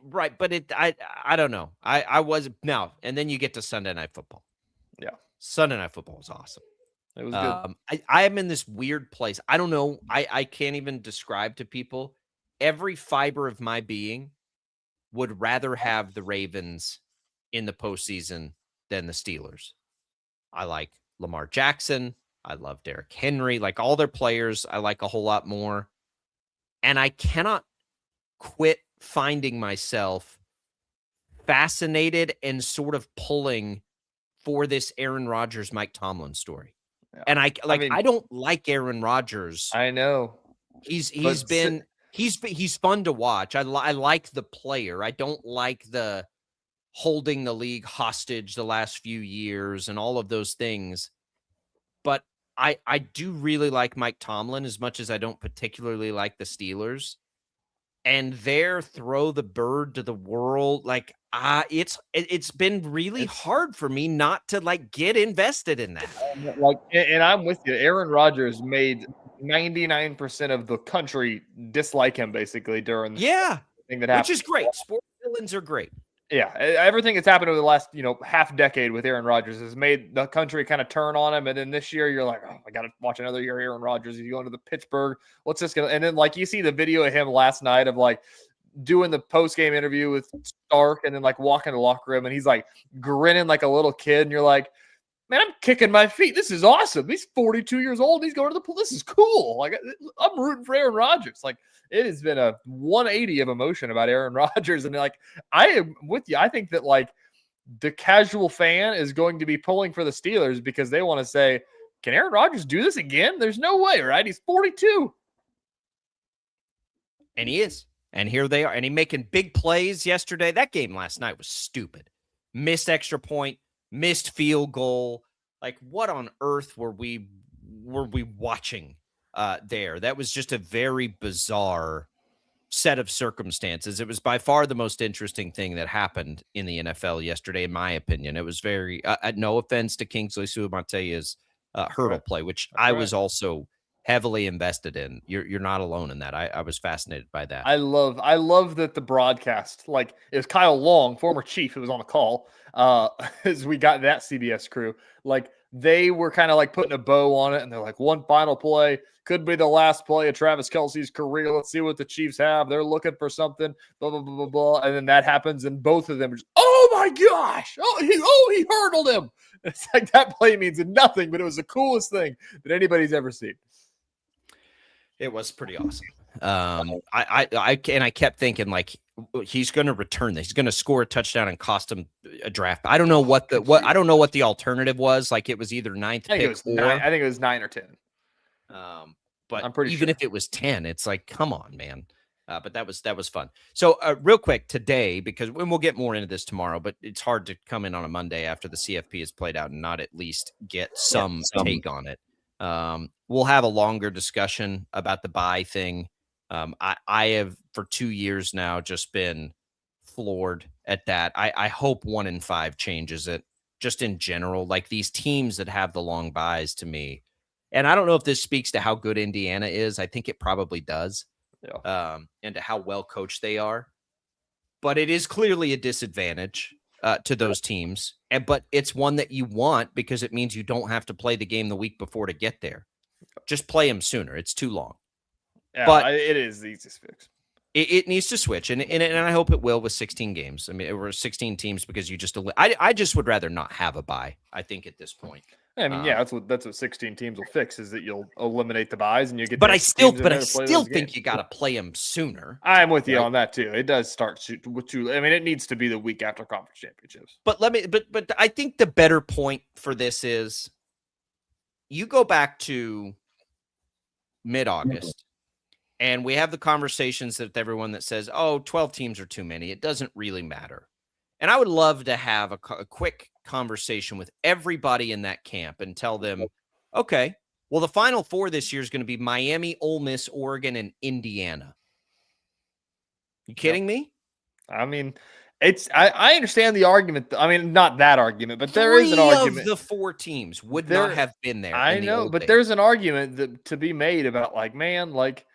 right, but I don't know. I was now, and then you get to Sunday Night Football. Yeah, Sunday Night Football was awesome. It was good. I am in this weird place. I don't know. I can't even describe to people. Every fiber of my being would rather have the Ravens in the postseason than the Steelers. I like Lamar Jackson. I love Derrick Henry. Like, all their players, I like a whole lot more. And I cannot quit finding myself fascinated and sort of pulling for this Aaron Rodgers, Mike Tomlin story. Yeah. And I don't like Aaron Rodgers. I know. He's fun to watch. I like the player. I don't like the holding the league hostage the last few years and all of those things. But I do really like Mike Tomlin as much as I don't particularly like the Steelers. And their throw the bird to the world, like, it's been really hard for me not to like get invested in that. Like, and I'm with you. Aaron Rodgers made 99% of the country dislike him basically during the thing that happened, which is great. Sports villains are great. Yeah, everything that's happened over the last, half decade with Aaron Rodgers has made the country kind of turn on him. And then this year, you're like, oh, I got to watch another year of Aaron Rodgers. He's going to the Pittsburgh. What's this going to? And then, like, you see the video of him last night of, like, doing the post-game interview with Stark and then, like, walking to the locker room. And he's, like, grinning like a little kid. And you're like, man, I'm kicking my feet. This is awesome. He's 42 years old. He's going to the pool. This is cool. Like, I'm rooting for Aaron Rodgers. Like, it has been a 180 of emotion about Aaron Rodgers. And like, I am with you. I think that like the casual fan is going to be pulling for the Steelers because they want to say, can Aaron Rodgers do this again? There's no way, right? He's 42. And he is. And here they are. And he making big plays yesterday. That game last night was stupid. Missed extra point, missed field goal. Like, what on earth were we watching there? That was just a very bizarre set of circumstances. It was by far the most interesting thing that happened in the NFL yesterday, in my opinion. It was very, no offense to Kingsley Suamataya's hurdle play, which I was also heavily invested in. You're not alone in that. I was fascinated by that. I love that the broadcast, like, it was Kyle Long, former chief, who was on the call, as we got that CBS crew. Like, they were kind of like putting a bow on it, and they're like, one final play could be the last play of Travis Kelce's career. Let's see what the Chiefs have. They're looking for something, blah, blah, blah, blah, blah. And then that happens, and both of them are just, oh my gosh, he hurdled him. It's like that play means nothing, but it was the coolest thing that anybody's ever seen. It was pretty awesome. I kept thinking, like, he's going to return this. He's going to score a touchdown and cost him a draft. I don't know what I don't know what the alternative was. Like, it was either ninth pick or I think it was 9 or 10. But I'm pretty even sure. if it was 10, it's like, come on, man. But that was fun. So real quick today, because we'll get more into this tomorrow, but it's hard to come in on a Monday after the CFP is played out and not at least get some take on it. We'll have a longer discussion about the bye thing. I have for 2 years now just been floored at that. I hope 1 in 5 changes it just in general. Like, these teams that have the long byes, to me, and I don't know if this speaks to how good Indiana is. I think it probably does. Yeah. And to how well coached they are. But it is clearly a disadvantage to those teams. But it's one that you want because it means you don't have to play the game the week before to get there. Just play them sooner. It's too long. Yeah, but it is the easiest fix. It needs to switch, and I hope it will with 16 games. I mean, it were 16 teams because you just I just would rather not have a bye. I think at this point. I mean, yeah, that's what 16 teams will fix, is that you'll eliminate the byes and you get. But I still think you got to play them sooner. I'm with you on that too. It does start to. I mean, it needs to be the week after conference championships. But but I think the better point for this is, you go back to mid-August. And we have the conversations with everyone that says, oh, 12 teams are too many. It doesn't really matter. And I would love to have a quick conversation with everybody in that camp and tell them, okay, well, the Final Four this year is going to be Miami, Ole Miss, Oregon, and Indiana. You kidding me? I mean, I understand the argument. I mean, not that argument, but there is an argument. Of the 4 teams would not have been there. I know, but there's an argument to be made about, like, man, like,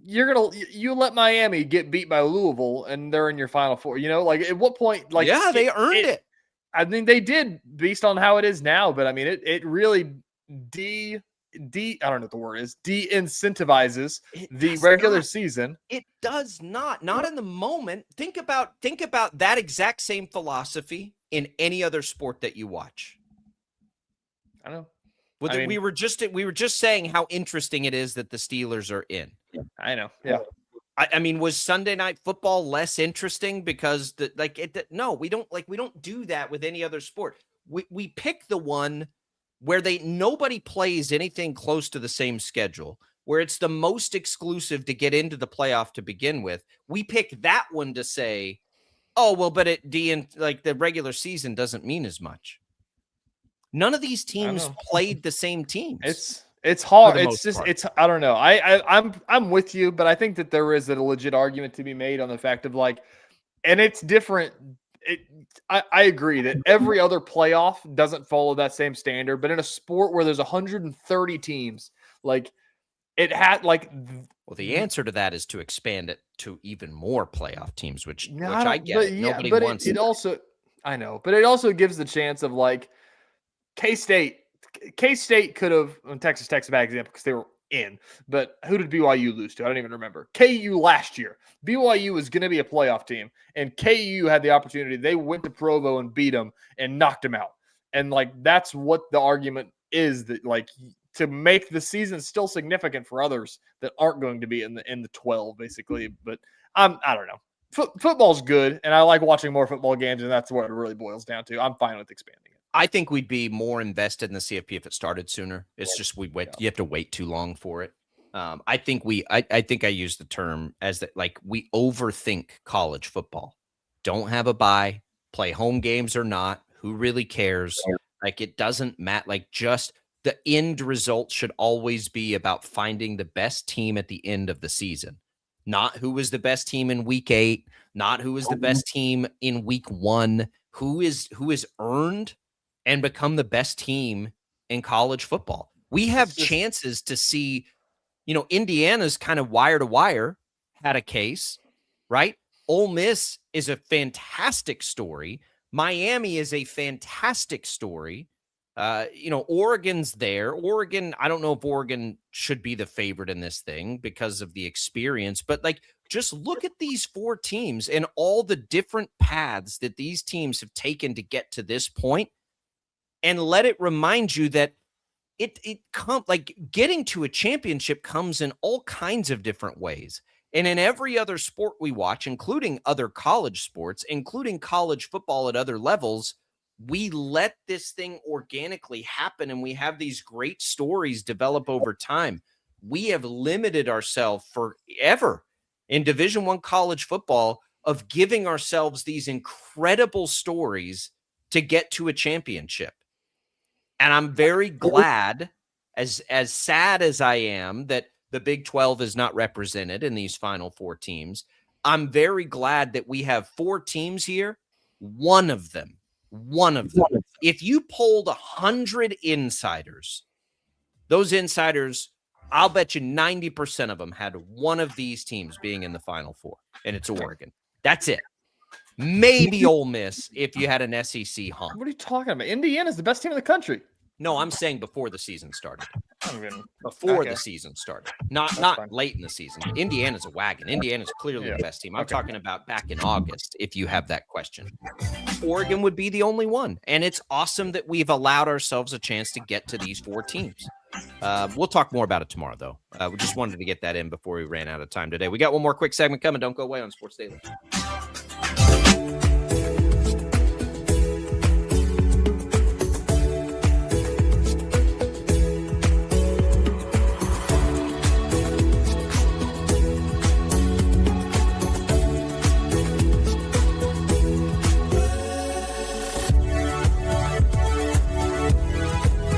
you let Miami get beat by Louisville and they're in your Final Four, like, at what point, like, yeah, they earned it. I mean, they did, based on how it is now, but I mean, it really I don't know what the word is, de-incentivizes the regular season. It does not in the moment. Think about that exact same philosophy in any other sport that you watch. I know. We were just saying how interesting it is that the Steelers are in. I know. Yeah. I mean, was Sunday Night Football less interesting because no, we don't do that with any other sport. We pick the one where nobody plays anything close to the same schedule, where it's the most exclusive to get into the playoff to begin with. We pick that one to say, oh, well, but the regular season doesn't mean as much. None of these teams played the same teams. It's hard. It's just I don't know. I'm with you, but I think that there is a legit argument to be made on the fact of, like, and it's different. I agree that every other playoff doesn't follow that same standard, but in a sport where there's 130 teams, like, it had, like, well, the answer to that is to expand it to even more playoff teams, which I get. Nobody wants it. Also, I know, but it also gives the chance of, like, K-State could have, Texas Tech's a bad example because they were in, but who did BYU lose to? I don't even remember. KU last year. BYU was going to be a playoff team, and KU had the opportunity. They went to Provo and beat them and knocked them out. And, like, that's what the argument is, that, like, to make the season still significant for others that aren't going to be in the 12, basically. But I don't know. Football's good, and I like watching more football games, and that's what it really boils down to. I'm fine with expanding it. I think we'd be more invested in the CFP if it started sooner. It's just you have to wait too long for it. I think I use the term as that, like, we overthink college football. Don't have a bye, play home games or not. Who really cares? Like, it doesn't matter. Like, just the end result should always be about finding the best team at the end of the season. not who was the best team in week 8, not who was the best team in week 1, who is earned and become the best team in college football. We have chances to see, Indiana's kind of wire to wire had a case, right? Ole Miss is a fantastic story. Miami is a fantastic story. Oregon's there. Oregon, I don't know if Oregon should be the favorite in this thing because of the experience, but just look at these 4 teams and all the different paths that these teams have taken to get to this point, and let it remind you that getting to a championship comes in all kinds of different ways. And in every other sport we watch, including other college sports, including college football at other levels, we let this thing organically happen, and we have these great stories develop over time. We have limited ourselves forever in Division I college football of giving ourselves these incredible stories to get to a championship. And I'm very glad, as sad as I am that the Big 12 is not represented in these final 4 teams, I'm very glad that we have 4 teams here. One of them, if you polled 100 insiders, those insiders, I'll bet you 90% of them had one of these teams being in the Final 4, and it's Oregon. That's it. Maybe Ole Miss if you had an SEC hump. What are you talking about? Indiana's the best team in the country. No, I'm saying before the season started. Before the season started. Not late in the season. Indiana's a wagon. Indiana's clearly the best team. I'm talking about back in August, if you have that question. Oregon would be the only one. And it's awesome that we've allowed ourselves a chance to get to these 4 teams. We'll talk more about it tomorrow, though. We just wanted to get that in before we ran out of time today. We got one more quick segment coming. Don't go away on Sports Daily.